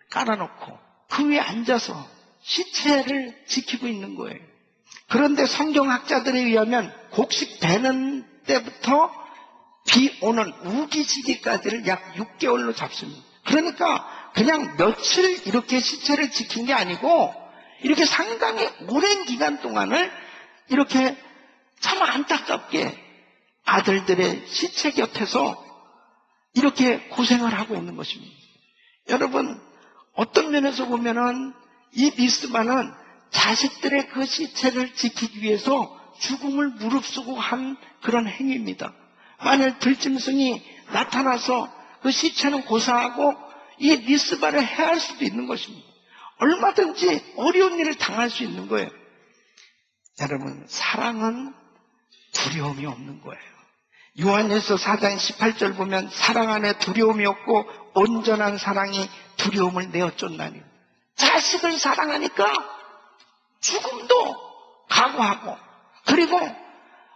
깔아놓고 그 위에 앉아서 시체를 지키고 있는 거예요. 그런데 성경학자들에 의하면 곡식 베는 때부터 비 오는 우기지기까지를 약 6개월로 잡습니다. 그러니까 그냥 며칠 이렇게 시체를 지킨 게 아니고 이렇게 상당히 오랜 기간 동안을 이렇게 참 안타깝게 아들들의 시체 곁에서 이렇게 고생을 하고 있는 것입니다. 여러분, 어떤 면에서 보면은 이 리스바는 자식들의 그 시체를 지키기 위해서 죽음을 무릅쓰고 한 그런 행위입니다. 만일 들짐승이 나타나서 그 시체는 고사하고 이 리스바를 해할 수도 있는 것입니다. 얼마든지 어려운 일을 당할 수 있는 거예요. 여러분, 사랑은 두려움이 없는 거예요. 요한일서 4장 18절 보면 사랑 안에 두려움이 없고 온전한 사랑이 두려움을 내어 쫓나니. 자식을 사랑하니까 죽음도 각오하고, 그리고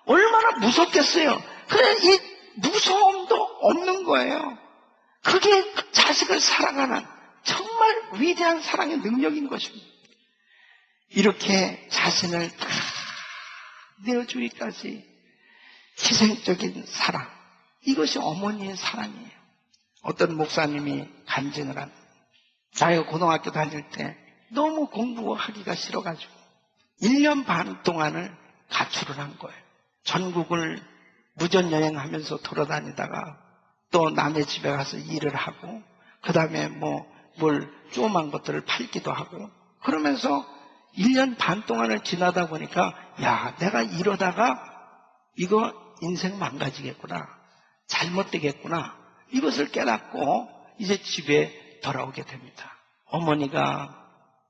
얼마나 무섭겠어요. 그래, 이 무서움도 없는 거예요. 그게 자식을 사랑하는 정말 위대한 사랑의 능력인 것입니다. 이렇게 자신을 다 내어주기까지 희생적인 사랑, 이것이 어머니의 사랑이에요. 어떤 목사님이 간증을 합니다. 자기가 고등학교 다닐 때 너무 공부하기가 싫어가지고 1년 반 동안을 가출을 한 거예요. 전국을 무전여행하면서 돌아다니다가 또 남의 집에 가서 일을 하고, 그 다음에 뭘 조그만 것들을 팔기도 하고, 그러면서 1년 반 동안을 지나다 보니까 야, 내가 이러다가 이거 인생 망가지겠구나, 잘못되겠구나, 이것을 깨닫고 이제 집에 돌아오게 됩니다. 어머니가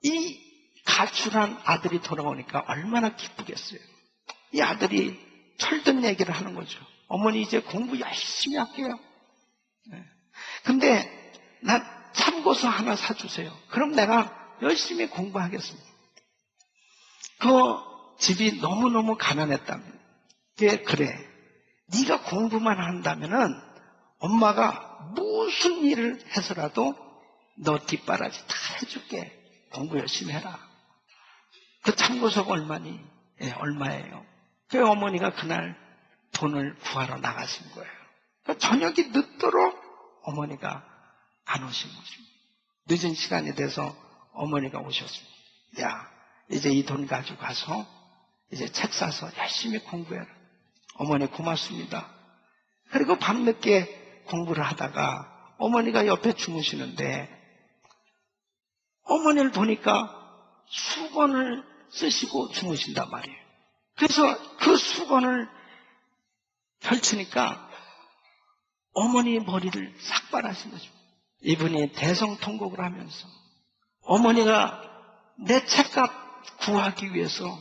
이 가출한 아들이 돌아오니까 얼마나 기쁘겠어요. 이 아들이 철든 얘기를 하는 거죠. 어머니 이제 공부 열심히 할게요. 근데 난 참고서 하나 사주세요. 그럼 내가 열심히 공부하겠습니다. 그 집이 너무너무 가난했답니다. 그래, 네가 공부만 한다면은 엄마가 무슨 일을 해서라도 너 뒷바라지 다 해줄게. 공부 열심히 해라. 그 참고서가 얼마니? 얼마예요? 그 어머니가 그날 돈을 구하러 나가신 거예요. 그러니까 저녁이 늦도록 어머니가 안 오신 것입니다. 늦은 시간이 돼서 어머니가 오셨습니다. 야, 이제 이 돈 가지고 가서 이제 책 사서 열심히 공부해라. 어머니 고맙습니다. 그리고 밤늦게 공부를 하다가 어머니가 옆에 주무시는데 어머니를 보니까 수건을 쓰시고 주무신단 말이에요. 그래서 그 수건을 펼치니까 어머니 머리를 삭발하신 거죠. 이분이 대성통곡을 하면서 어머니가 내 책값 구하기 위해서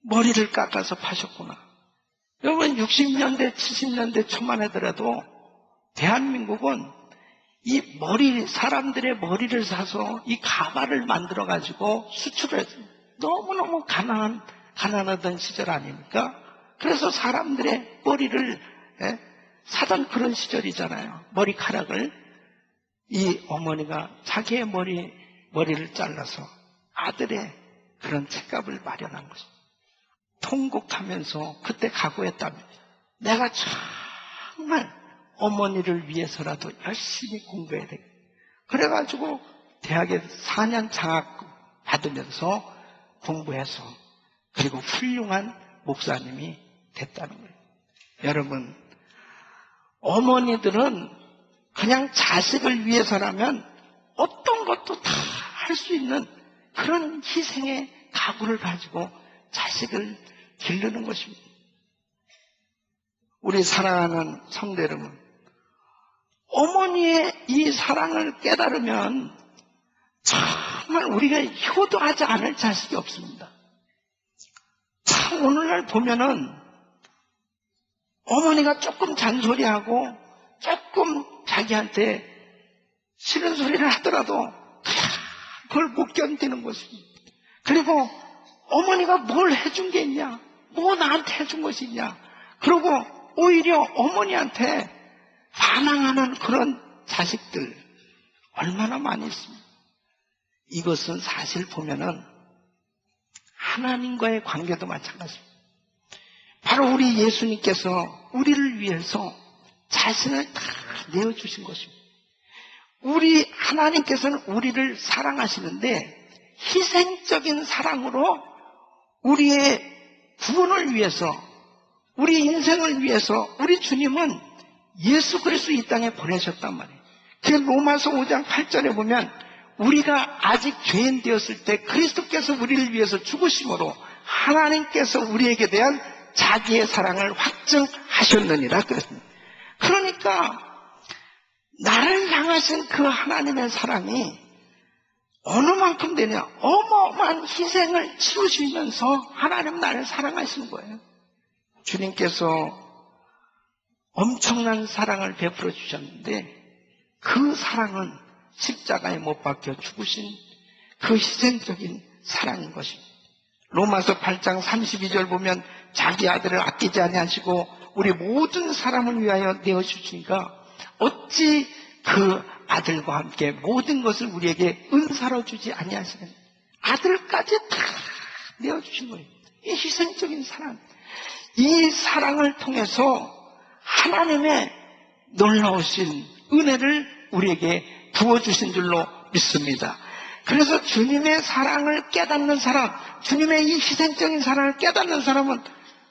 머리를 깎아서 파셨구나. 여러분 60년대 70년대 초만 하더라도 대한민국은 이 머리, 사람들의 머리를 사서 이 가발을 만들어 가지고 수출해서 너무너무 가난하던 시절 아닙니까? 그래서 사람들의 머리를 사던 그런 시절이잖아요. 머리카락을. 이 어머니가 자기의 머리를 잘라서 아들의 그런 책값을 마련한 거죠. 통곡하면서 그때 각오했답니다. 내가 정말 어머니를 위해서라도 열심히 공부해야 되겠다. 그래가지고 대학에 4년 장학 받으면서 공부해서 그리고 훌륭한 목사님이 됐다는 거예요. 여러분, 어머니들은 그냥 자식을 위해서라면 어떤 것도 다 할 수 있는 그런 희생의 각오를 가지고 자식을 기르는 것입니다. 우리 사랑하는 성도 여러분, 어머니의 이 사랑을 깨달으면 정말 우리가 효도하지 않을 자식이 없습니다. 참 오늘날 보면은 어머니가 조금 잔소리하고 조금 자기한테 싫은 소리를 하더라도 그걸 못 견디는 것입니다. 그리고 어머니가 뭘 해준 게 있냐? 뭐 나한테 해준 것이 있냐? 그리고 오히려 어머니한테 반항하는 그런 자식들 얼마나 많이 있습니다. 이것은 사실 보면은 하나님과의 관계도 마찬가지입니다. 바로 우리 예수님께서 우리를 위해서 자신을 다 내어주신 것입니다. 우리 하나님께서는 우리를 사랑하시는데 희생적인 사랑으로 우리의 구원을 위해서, 우리 인생을 위해서 우리 주님은 예수 그리스도 이 땅에 보내셨단 말이에요. 그 로마서 5장 8절에 보면 우리가 아직 죄인 되었을 때 그리스도께서 우리를 위해서 죽으심으로 하나님께서 우리에게 대한 자기의 사랑을 확증하셨느니라 그랬습니다. 그러니까 나를 향하신 그 하나님의 사랑이 어느 만큼 되냐? 어마어마한 희생을 치르시면서 하나님 나를 사랑하시는 거예요. 주님께서 엄청난 사랑을 베풀어 주셨는데 그 사랑은 십자가에 못 박혀 죽으신 그 희생적인 사랑인 것입니다. 로마서 8장 32절 보면 자기 아들을 아끼지 아니하시고 우리 모든 사람을 위하여 내어주시니까 어찌 그 아들과 함께 모든 것을 우리에게 은사로 주지 아니하시는 아들까지 다 내어주신 거예요. 이 희생적인 사랑, 이 사랑을 통해서 하나님의 놀라우신 은혜를 우리에게 부어주신 줄로 믿습니다. 그래서 주님의 사랑을 깨닫는 사람, 주님의 이 희생적인 사랑을 깨닫는 사람은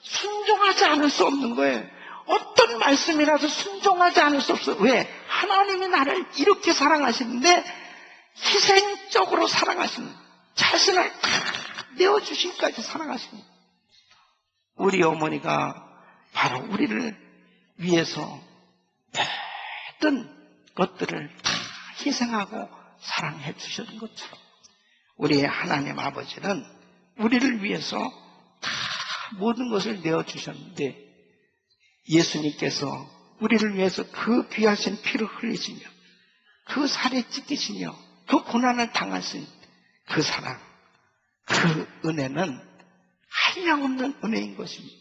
순종하지 않을 수 없는 거예요. 어떤 말씀이라도 순종하지 않을 수 없어요. 왜? 하나님이 나를 이렇게 사랑하시는데 희생적으로 사랑하시는, 자신을 다 내어주신까지 사랑하시는 우리 어머니가 바로 우리를 위해서 모든 것들을 다 희생하고 사랑해 주셨던 것처럼 우리의 하나님 아버지는 우리를 위해서 다 모든 것을 내어주셨는데 예수님께서 우리를 위해서 그 귀하신 피를 흘리시며 그 살에 찢기시며 그 고난을 당하신 그 사랑, 그 은혜는 한량없는 은혜인 것입니다.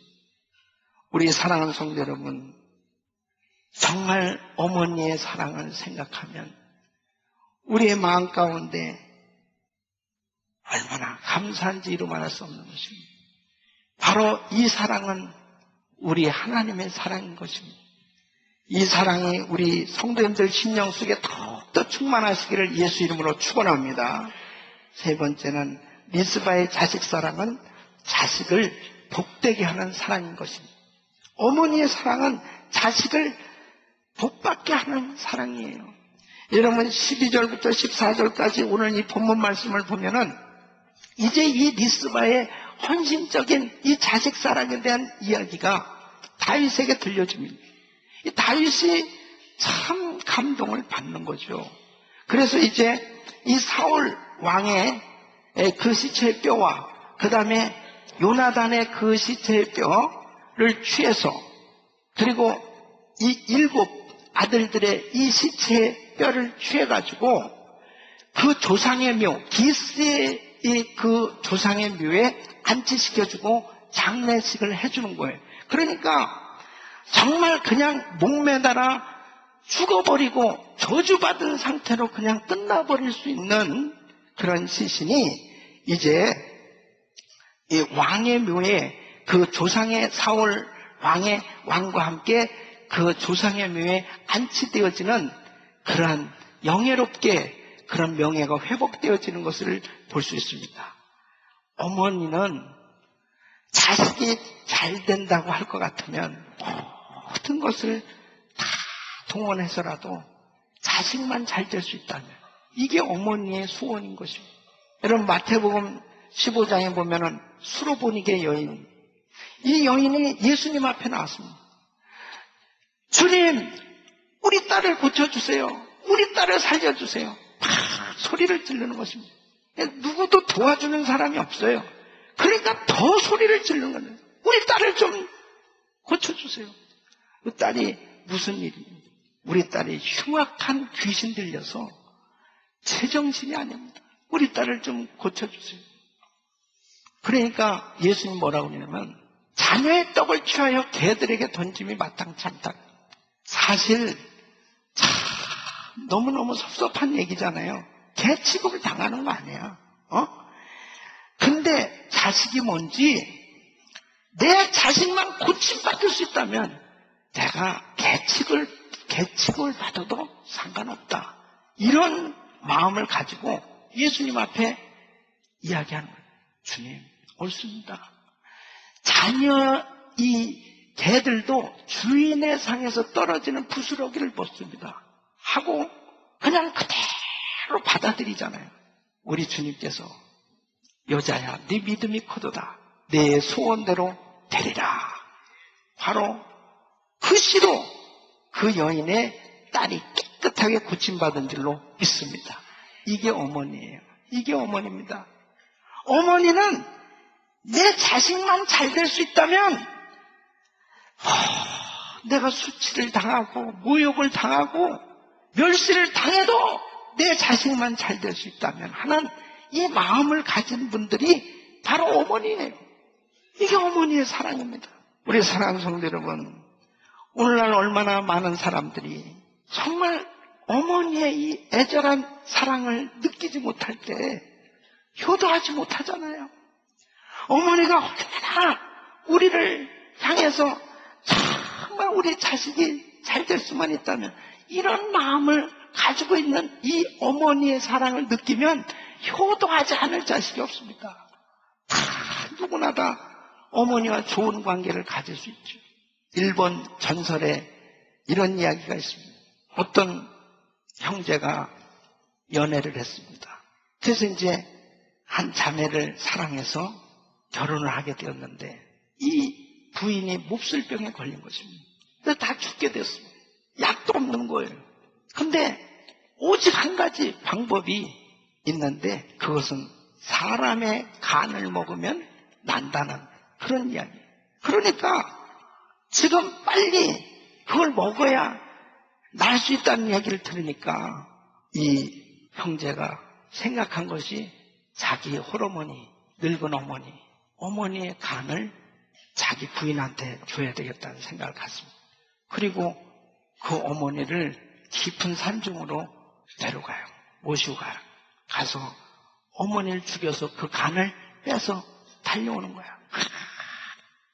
우리 사랑하는 성도 여러분, 정말 어머니의 사랑을 생각하면 우리의 마음 가운데 얼마나 감사한지 이루 말할 수 없는 것입니다. 바로 이 사랑은 우리 하나님의 사랑인 것입니다. 이 사랑이 우리 성도님들 심령 속에 더욱더 충만하시기를 예수 이름으로 축원합니다. 세 번째는 리스바의 자식 사랑은 자식을 복되게 하는 사랑인 것입니다. 어머니의 사랑은 자식을 복받게 하는 사랑이에요. 여러분 12절부터 14절까지 오늘 이 본문 말씀을 보면은 이제 이 리스바의 헌신적인 이 자식 사랑에 대한 이야기가 다윗에게 들려줍니다. 이 다윗이 참 감동을 받는 거죠. 그래서 이제 이 사울 왕의 그 시체의 뼈와 그 다음에 요나단의 그 시체의 뼈를 취해서 그리고 이 7 아들들의 이 시체의 뼈를 취해가지고 그 조상의 묘, 기스의 그 조상의 묘에 안치시켜주고 장례식을 해주는 거예요. 그러니까 정말 그냥 목매달아 죽어버리고 저주받은 상태로 그냥 끝나버릴 수 있는 그런 시신이 이제 이 왕의 묘에 그 조상의 사울 왕과 함께 그 조상의 묘에 안치되어지는 그러한 영예롭게 그런 명예가 회복되어지는 것을 볼 수 있습니다. 어머니는 자식이 잘 된다고 할 것 같으면 모든 것을 다 동원해서라도 자식만 잘 될 수 있다면 이게 어머니의 소원인 것입니다. 여러분 마태복음 15장에 보면은 수로보니게 여인, 이 여인이 예수님 앞에 나왔습니다. 주님, 우리 딸을 고쳐주세요. 우리 딸을 살려주세요. 막 소리를 지르는 것입니다. 누구도 도와주는 사람이 없어요. 그러니까 더 소리를 지르는 거예요. 우리 딸을 좀 고쳐주세요. 그 딸이 무슨 일입니까? 우리 딸이 흉악한 귀신 들려서 제정신이 아닙니다. 우리 딸을 좀 고쳐주세요. 그러니까 예수님 뭐라고 하냐면 자녀의 떡을 취하여 개들에게 던짐이 마땅치 않다. 사실 참 너무너무 섭섭한 얘기잖아요. 개 취급을 당하는 거 아니야. 근데 자식이 뭔지 내 자식만 고침받을 수 있다면 내가 개취급을 받아도 상관없다. 이런 마음을 가지고 예수님 앞에 이야기하는 거예요. 주님, 옳습니다. 자녀 이 개들도 주인의 상에서 떨어지는 부스러기를 벗습니다. 하고 그냥 그대로 받아들이잖아요. 우리 주님께서 여자야, 네 믿음이 크도다. 내 소원대로 되리라. 바로 그 시로 그 여인의 딸이 깨끗하게 고침받은 줄로 믿습니다. 이게 어머니예요. 이게 어머니입니다. 어머니는 내 자식만 잘 될 수 있다면 내가 수치를 당하고 모욕을 당하고 멸시를 당해도 내 자식만 잘 될 수 있다면 하는 이 마음을 가진 분들이 바로 어머니예요. 이게 어머니의 사랑입니다. 우리 사랑하는 성도 여러분, 오늘날 얼마나 많은 사람들이 정말 어머니의 이 애절한 사랑을 느끼지 못할 때 효도하지 못하잖아요. 어머니가 얼마나 우리를 향해서 정말 우리 자식이 잘 될 수만 있다면 이런 마음을 가지고 있는 이 어머니의 사랑을 느끼면 효도하지 않을 자식이 없습니다. 누구나 다 어머니와 좋은 관계를 가질 수 있죠. 일본 전설에 이런 이야기가 있습니다. 어떤 형제가 연애를 했습니다. 그래서 이제 한 자매를 사랑해서 결혼을 하게 되었는데 이 부인이 몹쓸병에 걸린 것입니다. 그래서 다 죽게 됐습니다. 약도 없는 거예요. 근데 오직 한 가지 방법이 있는데 그것은 사람의 간을 먹으면 난다는 그런 이야기예요. 그러니까 지금 빨리 그걸 먹어야 날 수 있다는 이야기를 들으니까 이 형제가 생각한 것이 자기 홀어머니, 늙은 어머니의 간을 자기 부인한테 줘야 되겠다는 생각을 갖습니다. 그리고 그 어머니를 깊은 산중으로 데려가요. 모시고 가요. 가서 어머니를 죽여서 그 간을 빼서 달려오는 거야.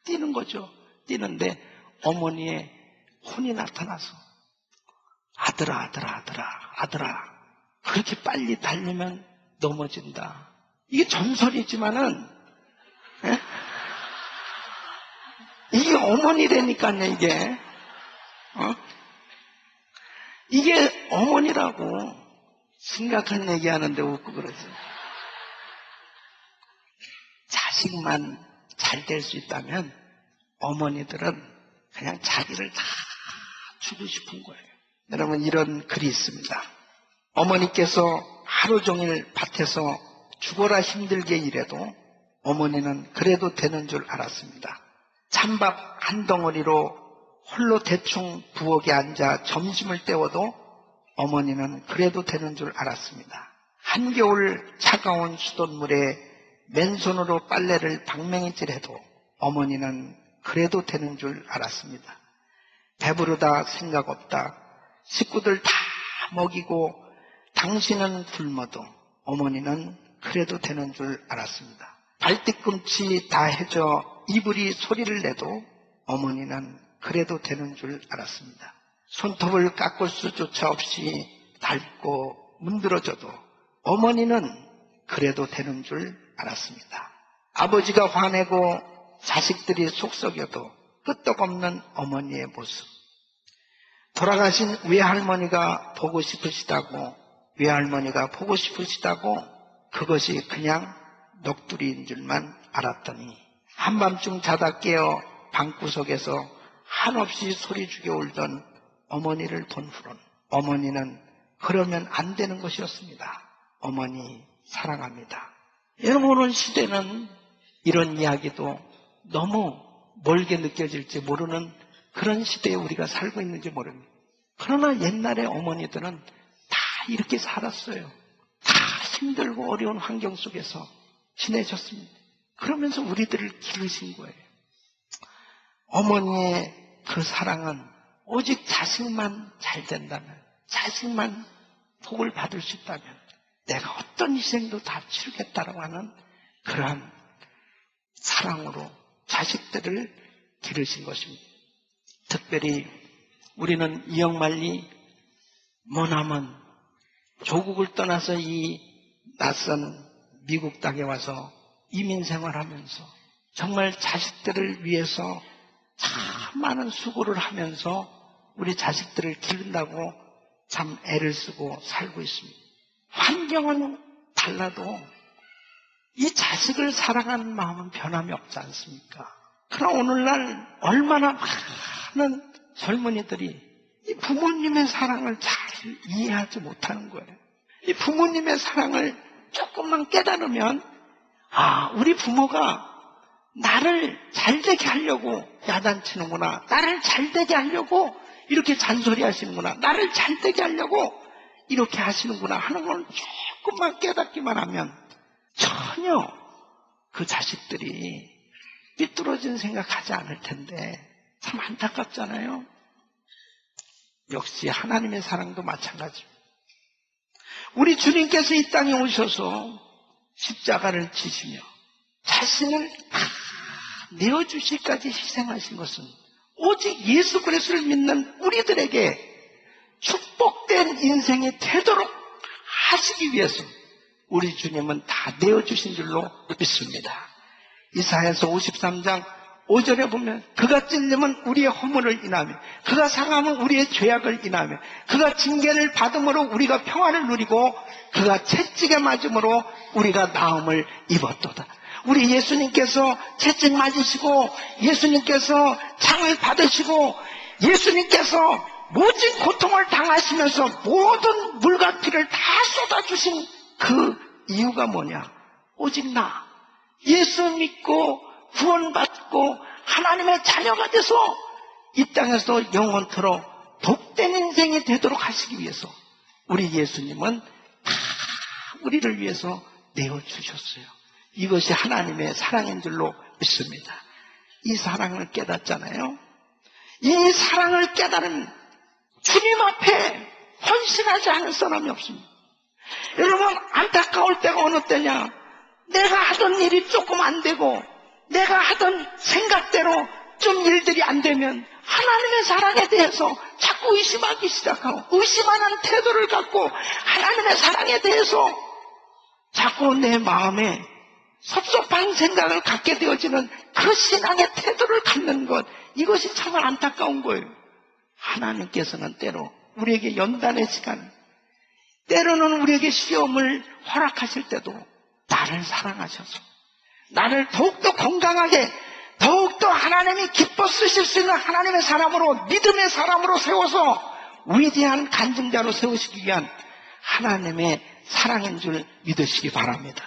뛰는 거죠. 뛰는데 어머니의 혼이 나타나서 아들아 그렇게 빨리 달리면 넘어진다. 이게 전설이지만은 이게 어머니라니까요. 이게 어머니라고 웃으라고. 심각한 얘기하는데 웃고 그러지. 자식만 잘 될 수 있다면 어머니들은 그냥 자기를 다 주고 싶은 거예요. 여러분, 이런 글이 있습니다. 어머니께서 하루 종일 밭에서 죽어라 힘들게 일해도 어머니는 그래도 되는 줄 알았습니다. 찬밥 한 덩어리로 홀로 대충 부엌에 앉아 점심을 때워도 어머니는 그래도 되는 줄 알았습니다. 한겨울 차가운 수돗물에 맨손으로 빨래를 박맹이질해도 어머니는 그래도 되는 줄 알았습니다. 배부르다 생각 없다, 식구들 다 먹이고 당신은 굶어도 어머니는 그래도 되는 줄 알았습니다. 발뒤꿈치 다 해져 이불이 소리를 내도 어머니는 그래도 되는 줄 알았습니다. 손톱을 깎을 수조차 없이 닳고 문드러져도 어머니는 그래도 되는 줄 알았습니다. 아버지가 화내고 자식들이 속썩여도 끄떡없는 어머니의 모습. 돌아가신 외할머니가 보고 싶으시다고, 외할머니가 보고 싶으시다고 그것이 그냥 넋두리인 줄만 알았더니 한밤중 자다 깨어 방구석에서 한없이 소리 죽여 울던 어머니를 본 후론 어머니는 그러면 안 되는 것이었습니다. 어머니 사랑합니다. 여러분, 오늘 시대는 이런 이야기도 너무 멀게 느껴질지 모르는 그런 시대에 우리가 살고 있는지 모릅니다. 그러나 옛날의 어머니들은 다 이렇게 살았어요. 다 힘들고 어려운 환경 속에서 지내셨습니다. 그러면서 우리들을 기르신 거예요. 어머니의 그 사랑은 오직 자식만 잘 된다면, 자식만 복을 받을 수 있다면 내가 어떤 희생도 다 치르겠다라고 하는 그러한 사랑으로 자식들을 기르신 것입니다. 특별히 우리는 이영만리 머나먼 조국을 떠나서 이 낯선 미국 땅에 와서 이민 생활하면서 정말 자식들을 위해서 참 많은 수고를 하면서 우리 자식들을 기른다고 참 애를 쓰고 살고 있습니다. 환경은 달라도 이 자식을 사랑하는 마음은 변함이 없지 않습니까? 그러나 오늘날 얼마나 많은 젊은이들이 이 부모님의 사랑을 잘 이해하지 못하는 거예요. 이 부모님의 사랑을 조금만 깨달으면, 우리 부모가 나를 잘되게 하려고 야단치는구나, 나를 잘되게 하려고 이렇게 잔소리 하시는구나, 나를 잘되게 하려고 이렇게 하시는구나 하는 걸 조금만 깨닫기만 하면 전혀 그 자식들이 삐뚤어진 생각하지 않을 텐데 참 안타깝잖아요. 역시 하나님의 사랑도 마찬가지입니다. 우리 주님께서 이 땅에 오셔서 십자가를 지시며 자신을 다 내어주시기까지 희생하신 것은 오직 예수 그리스도를 믿는 우리들에게 축복된 인생이 되도록 하시기 위해서 우리 주님은 다 내어주신 줄로 믿습니다. 이사야서 53장 5절에 보면 그가 찔림은 우리의 허물을 인하며 그가 상함은 우리의 죄악을 인하며 그가 징계를 받음으로 우리가 평안을 누리고 그가 채찍에 맞음으로 우리가 나음을 입었도다. 우리 예수님께서 채찍 맞으시고 예수님께서 창을 받으시고 예수님께서 모진 고통을 당하시면서 모든 물과 피를 다 쏟아주신 그 이유가 뭐냐? 오직 나 예수 믿고 구원받고 하나님의 자녀가 돼서 이 땅에서 영원토록 복된 인생이 되도록 하시기 위해서 우리 예수님은 다 우리를 위해서 내어주셨어요. 이것이 하나님의 사랑인 줄로 믿습니다. 이 사랑을 깨닫잖아요. 이 사랑을 깨달은 주님 앞에 헌신하지 않을 사람이 없습니다. 여러분, 안타까울 때가 어느 때냐? 내가 하던 일이 조금 안 되고 내가 하던 생각대로 좀 일들이 안 되면 하나님의 사랑에 대해서 자꾸 의심하기 시작하고 의심하는 태도를 갖고 하나님의 사랑에 대해서 자꾸 내 마음에 섭섭한 생각을 갖게 되어지는 그 신앙의 태도를 갖는 것, 이것이 참 안타까운 거예요. 하나님께서는 때로 우리에게 연단의 시간, 때로는 우리에게 시험을 허락하실 때도 나를 사랑하셔서 나를 더욱더 건강하게, 더욱더 하나님이 기뻐 쓰실 수 있는 하나님의 사람으로, 믿음의 사람으로 세워서 위대한 간증자로 세우시기 위한 하나님의 사랑인 줄 믿으시기 바랍니다.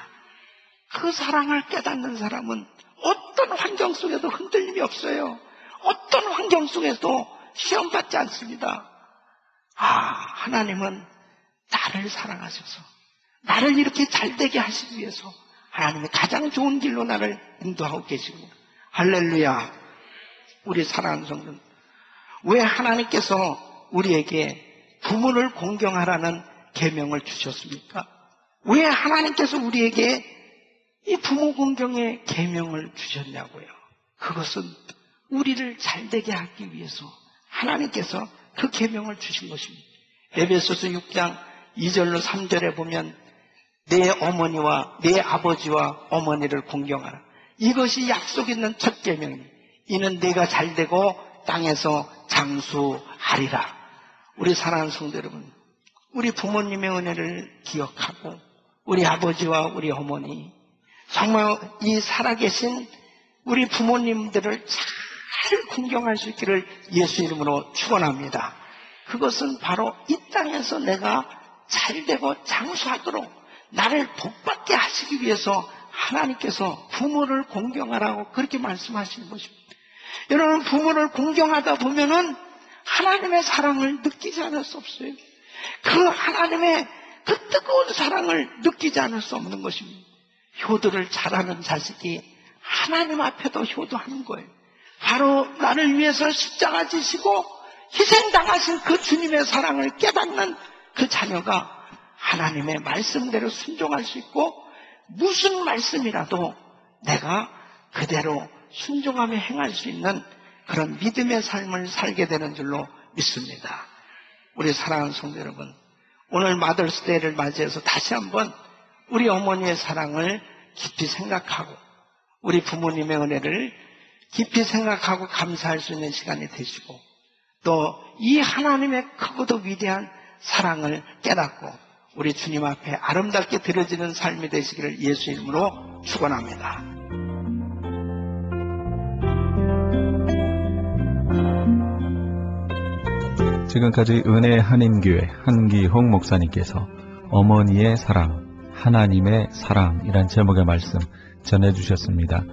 그 사랑을 깨닫는 사람은 어떤 환경 속에도 흔들림이 없어요. 어떤 환경 속에도 시험받지 않습니다. 하나님은 나를 사랑하셔서 나를 이렇게 잘되게 하시기 위해서 하나님의 가장 좋은 길로 나를 인도하고 계시고, 할렐루야. 우리 사랑하는 성도는 왜 하나님께서 우리에게 부모를 공경하라는 계명을 주셨습니까? 왜 하나님께서 우리에게 이 부모 공경의 계명을 주셨냐고요? 그것은 우리를 잘되게 하기 위해서 하나님께서 그 계명을 주신 것입니다. 에베소서 6장 2절로 3절에 보면 내 어머니와 내 아버지와 어머니를 공경하라. 이것이 약속 있는 첫 계명입니다. 이는 내가 잘되고 땅에서 장수하리라. 우리 사랑하는 성도 여러분, 우리 부모님의 은혜를 기억하고 우리 아버지와 우리 어머니, 정말 이 살아계신 우리 부모님들을 잘 공경할 수 있기를 예수 이름으로 축원합니다. 그것은 바로 이 땅에서 내가 잘되고 장수하도록 나를 복받게 하시기 위해서 하나님께서 부모를 공경하라고 그렇게 말씀하시는 것입니다. 여러분, 부모를 공경하다 보면은 하나님의 사랑을 느끼지 않을 수 없어요. 그 하나님의 그 뜨거운 사랑을 느끼지 않을 수 없는 것입니다. 효도를 잘하는 자식이 하나님 앞에도 효도하는 거예요. 바로 나를 위해서 십자가 지시고 희생당하신 그 주님의 사랑을 깨닫는 그 자녀가 하나님의 말씀대로 순종할 수 있고, 무슨 말씀이라도 내가 그대로 순종하며 행할 수 있는 그런 믿음의 삶을 살게 되는 줄로 믿습니다. 우리 사랑하는 성도 여러분, 오늘 마더스데이를 맞이해서 다시 한번 우리 어머니의 사랑을 깊이 생각하고 우리 부모님의 은혜를 깊이 생각하고 감사할 수 있는 시간이 되시고, 또 이 하나님의 크고도 위대한 사랑을 깨닫고 우리 주님 앞에 아름답게 드려지는 삶이 되시기를 예수 이름으로 축원합니다. 지금까지 은혜 한인교회 한기홍 목사님께서 어머니의 사랑, 하나님의 사랑이란 제목의 말씀 전해주셨습니다.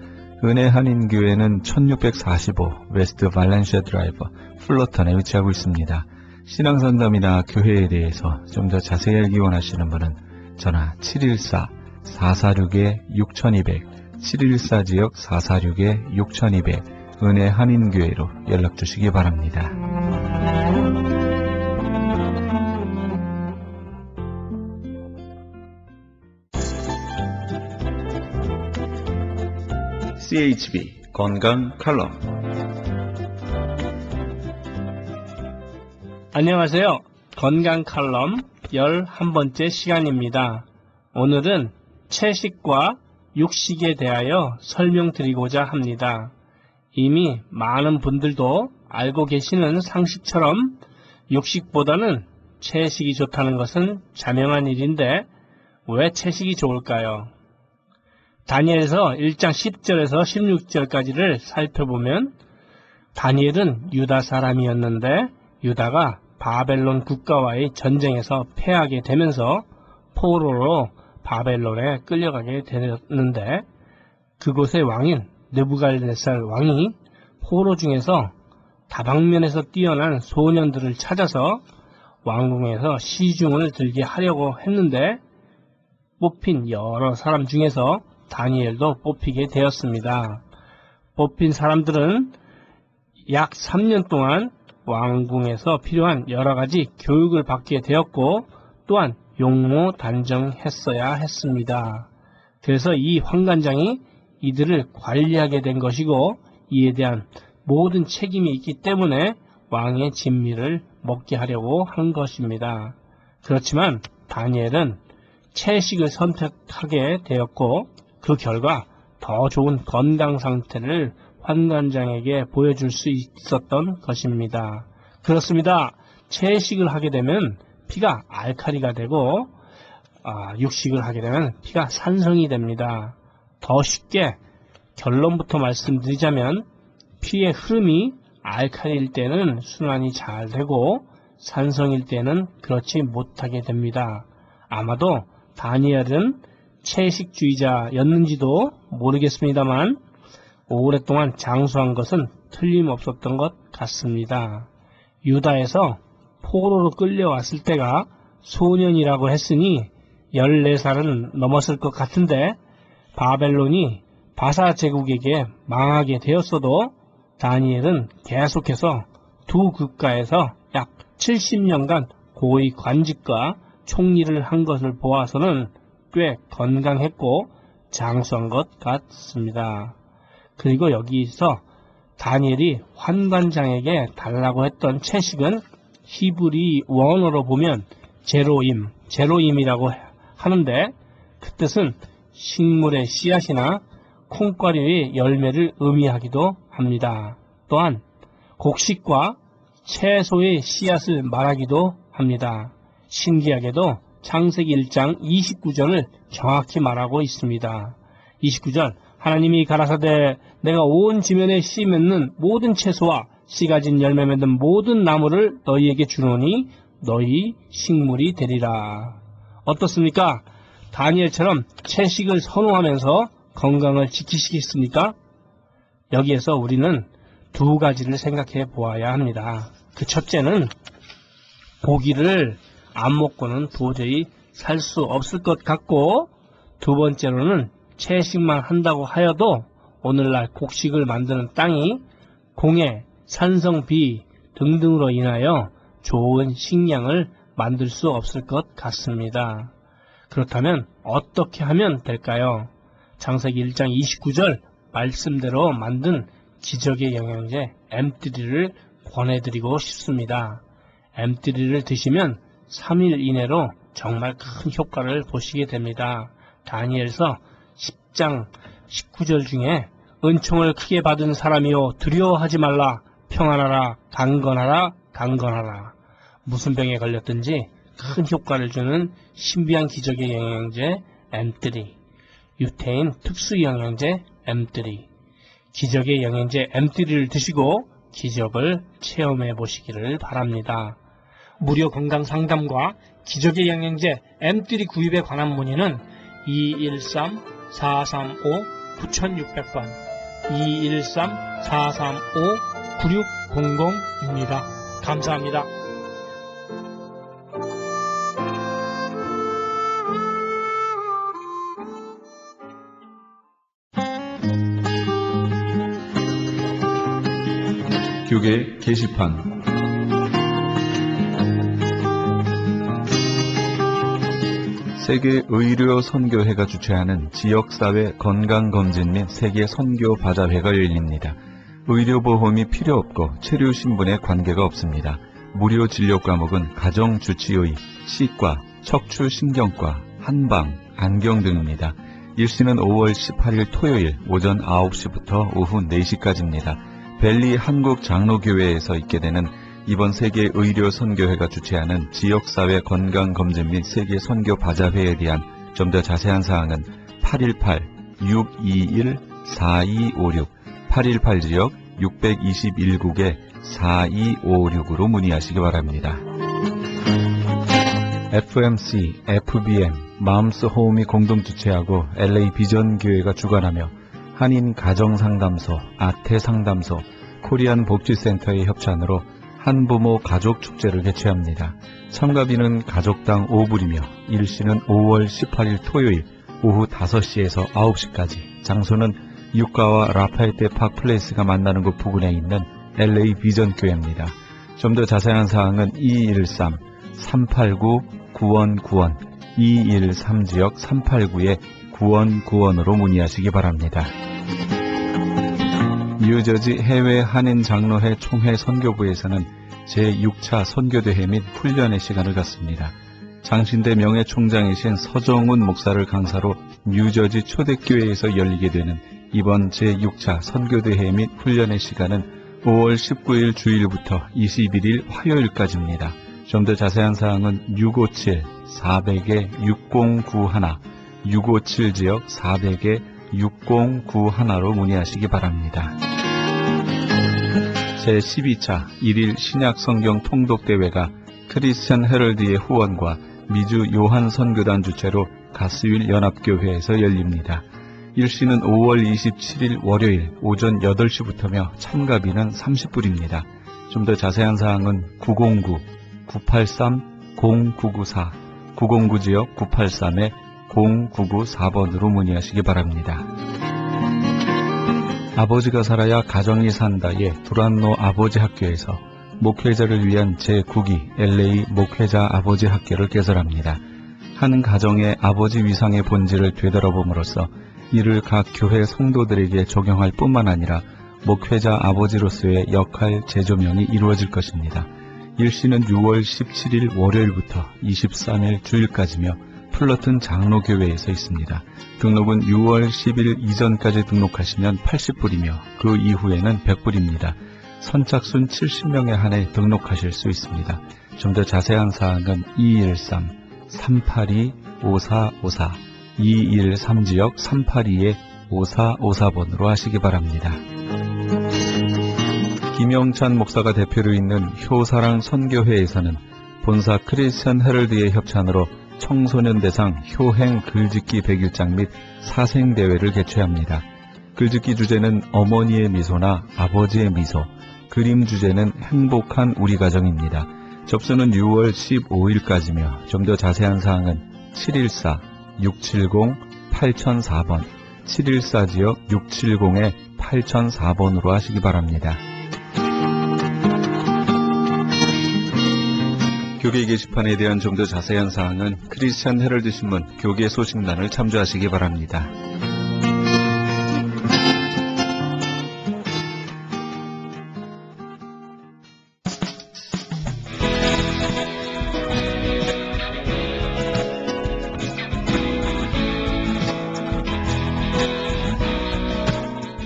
은혜 한인교회는 1645 웨스트 발렌시아 드라이브 플로턴에 위치하고 있습니다. 신앙상담이나 교회에 대해서 좀 더 자세히 알기 원하시는 분은 전화 714-446-6200, 714지역 446-6200 은혜 한인교회로 연락주시기 바랍니다. CHB 건강 칼럼. 안녕하세요. 건강 칼럼 11번째 시간입니다. 오늘은 채식과 육식에 대하여 설명드리고자 합니다. 이미 많은 분들도 알고 계시는 상식처럼 육식보다는 채식이 좋다는 것은 자명한 일인데 왜 채식이 좋을까요? 다니엘서 1장 10절에서 16절까지를 살펴보면 다니엘은 유다 사람이었는데 유다가 바벨론 국가와의 전쟁에서 패하게 되면서 포로로 바벨론에 끌려가게 되었는데 그곳의 왕인 느부갓네살 왕이 포로 중에서 다방면에서 뛰어난 소년들을 찾아서 왕궁에서 시중을 들게 하려고 했는데 뽑힌 여러 사람 중에서 다니엘도 뽑히게 되었습니다. 뽑힌 사람들은 약 3년 동안 왕궁에서 필요한 여러 가지 교육을 받게 되었고 또한 용모 단정했어야 했습니다. 그래서 이 환관장이 이들을 관리하게 된 것이고 이에 대한 모든 책임이 있기 때문에 왕의 진미를 먹게 하려고 한 것입니다. 그렇지만 다니엘은 채식을 선택하게 되었고 그 결과 더 좋은 건강 상태를 환관장에게 보여줄 수 있었던 것입니다. 그렇습니다. 채식을 하게 되면 피가 알칼리가 되고 육식을 하게 되면 피가 산성이 됩니다. 더 쉽게 결론부터 말씀드리자면 피의 흐름이 알칼리일 때는 순환이 잘 되고 산성일 때는 그렇지 못하게 됩니다. 아마도 다니엘은 채식주의자였는지도 모르겠습니다만 오랫동안 장수한 것은 틀림없었던 것 같습니다. 유다에서 포로로 끌려왔을 때가 소년이라고 했으니 14살은 넘었을 것 같은데 바벨론이 바사 제국에게 망하게 되었어도 다니엘은 계속해서 두 국가에서 약 70년간 고위 관직과 총리를 한 것을 보아서는 꽤 건강했고 장수한 것 같습니다. 그리고 여기서 다니엘이 환관장에게 달라고 했던 채식은 히브리 원어로 보면 제로임이라고 하는데 그 뜻은 식물의 씨앗이나 콩가루의 열매를 의미하기도 합니다. 또한 곡식과 채소의 씨앗을 말하기도 합니다. 신기하게도 창세기 1장 29절을 정확히 말하고 있습니다. 29절 하나님이 가라사대 내가 온 지면에 씨 맺는 모든 채소와 씨 가진 열매 맺는 모든 나무를 너희에게 주노니 너희 식물이 되리라. 어떻습니까? 다니엘처럼 채식을 선호하면서 건강을 지키시겠습니까? 여기에서 우리는 두 가지를 생각해 보아야 합니다. 그 첫째는 고기를 안 먹고는 도저히 살 수 없을 것 같고, 두 번째로는 채식만 한다고 하여도 오늘날 곡식을 만드는 땅이 공해, 산성, 비 등등으로 인하여 좋은 식량을 만들 수 없을 것 같습니다. 그렇다면 어떻게 하면 될까요? 창세기 1장 29절 말씀대로 만든 기적의 영양제 M3를 권해드리고 싶습니다. M3를 드시면 3일 이내로 정말 큰 효과를 보시게 됩니다. 다니엘서 10장 19절 중에 은총을 크게 받은 사람이요 두려워하지 말라 평안하라 강건하라 무슨 병에 걸렸든지 큰 효과를 주는 신비한 기적의 영양제 M3, 유태인 특수 영양제 M3, 기적의 영양제 M3를 드시고 기적을 체험해 보시기를 바랍니다. 무료 건강 상담과 기적의 영양제 M3 구입에 관한 문의는 213-435-9600번 213-435-9600입니다. 감사합니다. 교계 게시판 세계의료선교회가 주최하는 지역사회 건강검진 및 세계선교바자회가 열립니다. 의료보험이 필요 없고 체류신분에 관계가 없습니다. 무료 진료 과목은 가정주치의, 치과, 척추신경과, 한방, 안경 등입니다. 일시는 5월 18일 토요일 오전 9시부터 오후 4시까지입니다. 벨리 한국장로교회에서 있게 되는 이번 세계의료선교회가 주최하는 지역사회 건강검진 및 세계선교바자회에 대한 좀 더 자세한 사항은 818-621-4256, 818지역 621국에 4256으로 문의하시기 바랍니다. FMC, FBM, 마음스호흡이 공동 주최하고 LA 비전교회가 주관하며 한인 가정상담소, 아태상담소, 코리안 복지센터의 협찬으로 한부모 가족축제를 개최합니다. 참가비는 가족당 5불이며 일시는 5월 18일 토요일 오후 5시에서 9시까지, 장소는 유가와 라파에테 파크플레이스가 만나는 곳 부근에 있는 LA 비전교회입니다. 좀 더 자세한 사항은 213-389-9191, 213지역 389-9191으로 문의하시기 바랍니다. 뉴저지 해외 한인 장로회 총회 선교부에서는 제6차 선교대회 및 훈련의 시간을 갖습니다. 장신대 명예총장이신 서정훈 목사를 강사로 뉴저지 초대교회에서 열리게 되는 이번 제6차 선교대회 및 훈련의 시간은 5월 19일 주일부터 21일 화요일까지입니다. 좀 더 자세한 사항은 657-400-6091, 657지역 400-6091로 문의하시기 바랍니다. 제12차 1일 신약성경 통독대회가 크리스천 헤럴드의 후원과 미주 요한 선교단 주최로 가스윌 연합교회에서 열립니다. 일시는 5월 27일 월요일 오전 8시부터며 참가비는 30불입니다. 좀 더 자세한 사항은 909-983-0994, 909지역 983-0994번으로 문의하시기 바랍니다. 아버지가 살아야 가정이 산다의 두란노 아버지 학교에서 목회자를 위한 제9기 LA 목회자 아버지 학교를 개설합니다. 한 가정의 아버지 위상의 본질을 되돌아봄으로써 이를 각 교회 성도들에게 적용할 뿐만 아니라 목회자 아버지로서의 역할 재조명이 이루어질 것입니다. 일시는 6월 17일 월요일부터 23일 주일까지며 플러튼 장로교회에서 있습니다. 등록은 6월 10일 이전까지 등록하시면 80불이며 그 이후에는 100불입니다. 선착순 70명에 한해 등록하실 수 있습니다. 좀 더 자세한 사항은 213-382-5454, 213지역 382-5454번으로 하시기 바랍니다. 김영찬 목사가 대표로 있는 효사랑 선교회에서는 본사 크리스천 헤럴드의 협찬으로 청소년 대상 효행 글짓기 100일장 및 사생대회를 개최합니다. 글짓기 주제는 어머니의 미소나 아버지의 미소, 그림 주제는 행복한 우리 가정입니다. 접수는 6월 15일까지며 좀 더 자세한 사항은 714-670-8004번, 714지역 670-8004번으로 하시기 바랍니다. 교계 게시판에 대한 좀 더 자세한 사항은 크리스천 헤럴드 신문 교계 소식란을 참조하시기 바랍니다.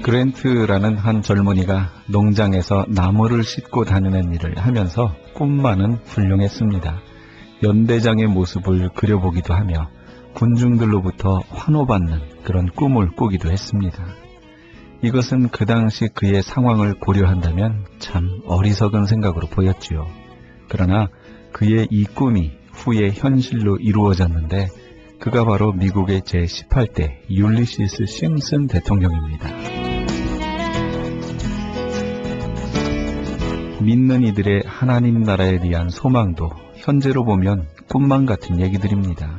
그랜트라는 한 젊은이가 농장에서 나무를 싣고 다니는 일을 하면서 꿈만은 훌륭했습니다. 연대장의 모습을 그려보기도 하며 군중들로부터 환호받는 그런 꿈을 꾸기도 했습니다. 이것은 그 당시 그의 상황을 고려한다면 참 어리석은 생각으로 보였지요. 그러나 그의 이 꿈이 후에 현실로 이루어졌는데 그가 바로 미국의 제18대 율리시스 심슨 대통령입니다. 믿는 이들의 하나님 나라에 대한 소망도 현재로 보면 꿈만 같은 얘기들입니다.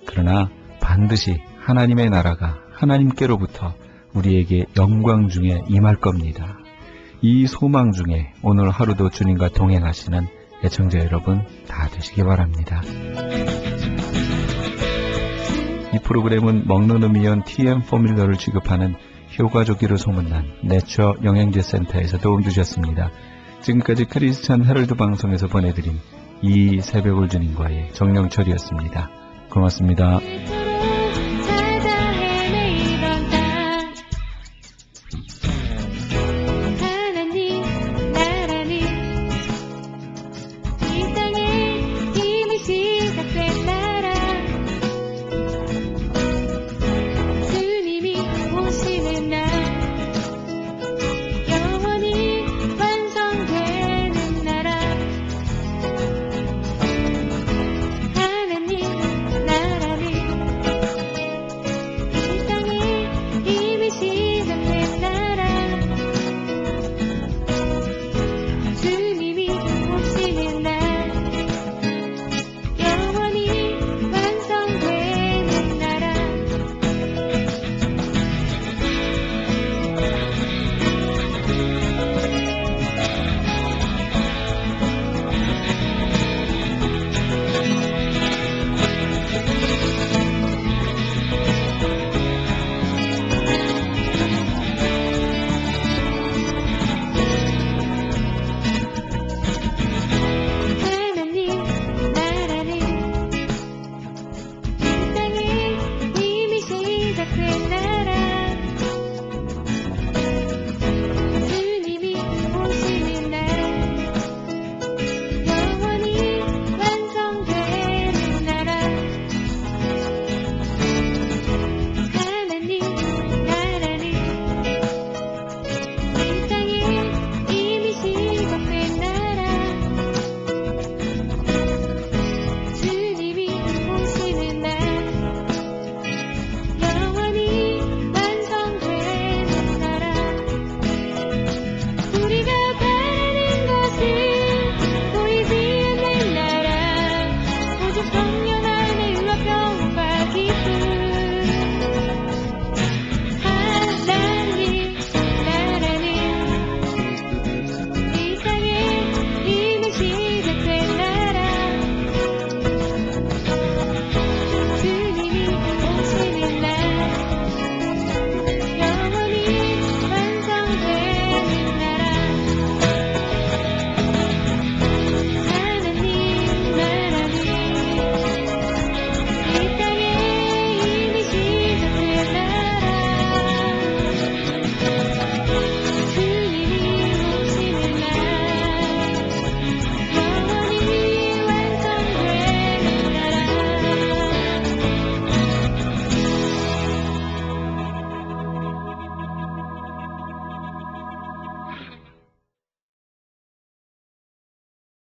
그러나 반드시 하나님의 나라가 하나님께로부터 우리에게 영광 중에 임할 겁니다. 이 소망 중에 오늘 하루도 주님과 동행하시는 애청자 여러분 다 되시기 바랍니다. 이 프로그램은 먹는 의미연 TM 포뮬러를 취급하는 효과좋기로 소문난 내처 영양제 센터에서 도움 주셨습니다. 지금까지 크리스천 헤럴드 방송에서 보내드린 이 새벽을 주님과의 정영철이었습니다. 고맙습니다.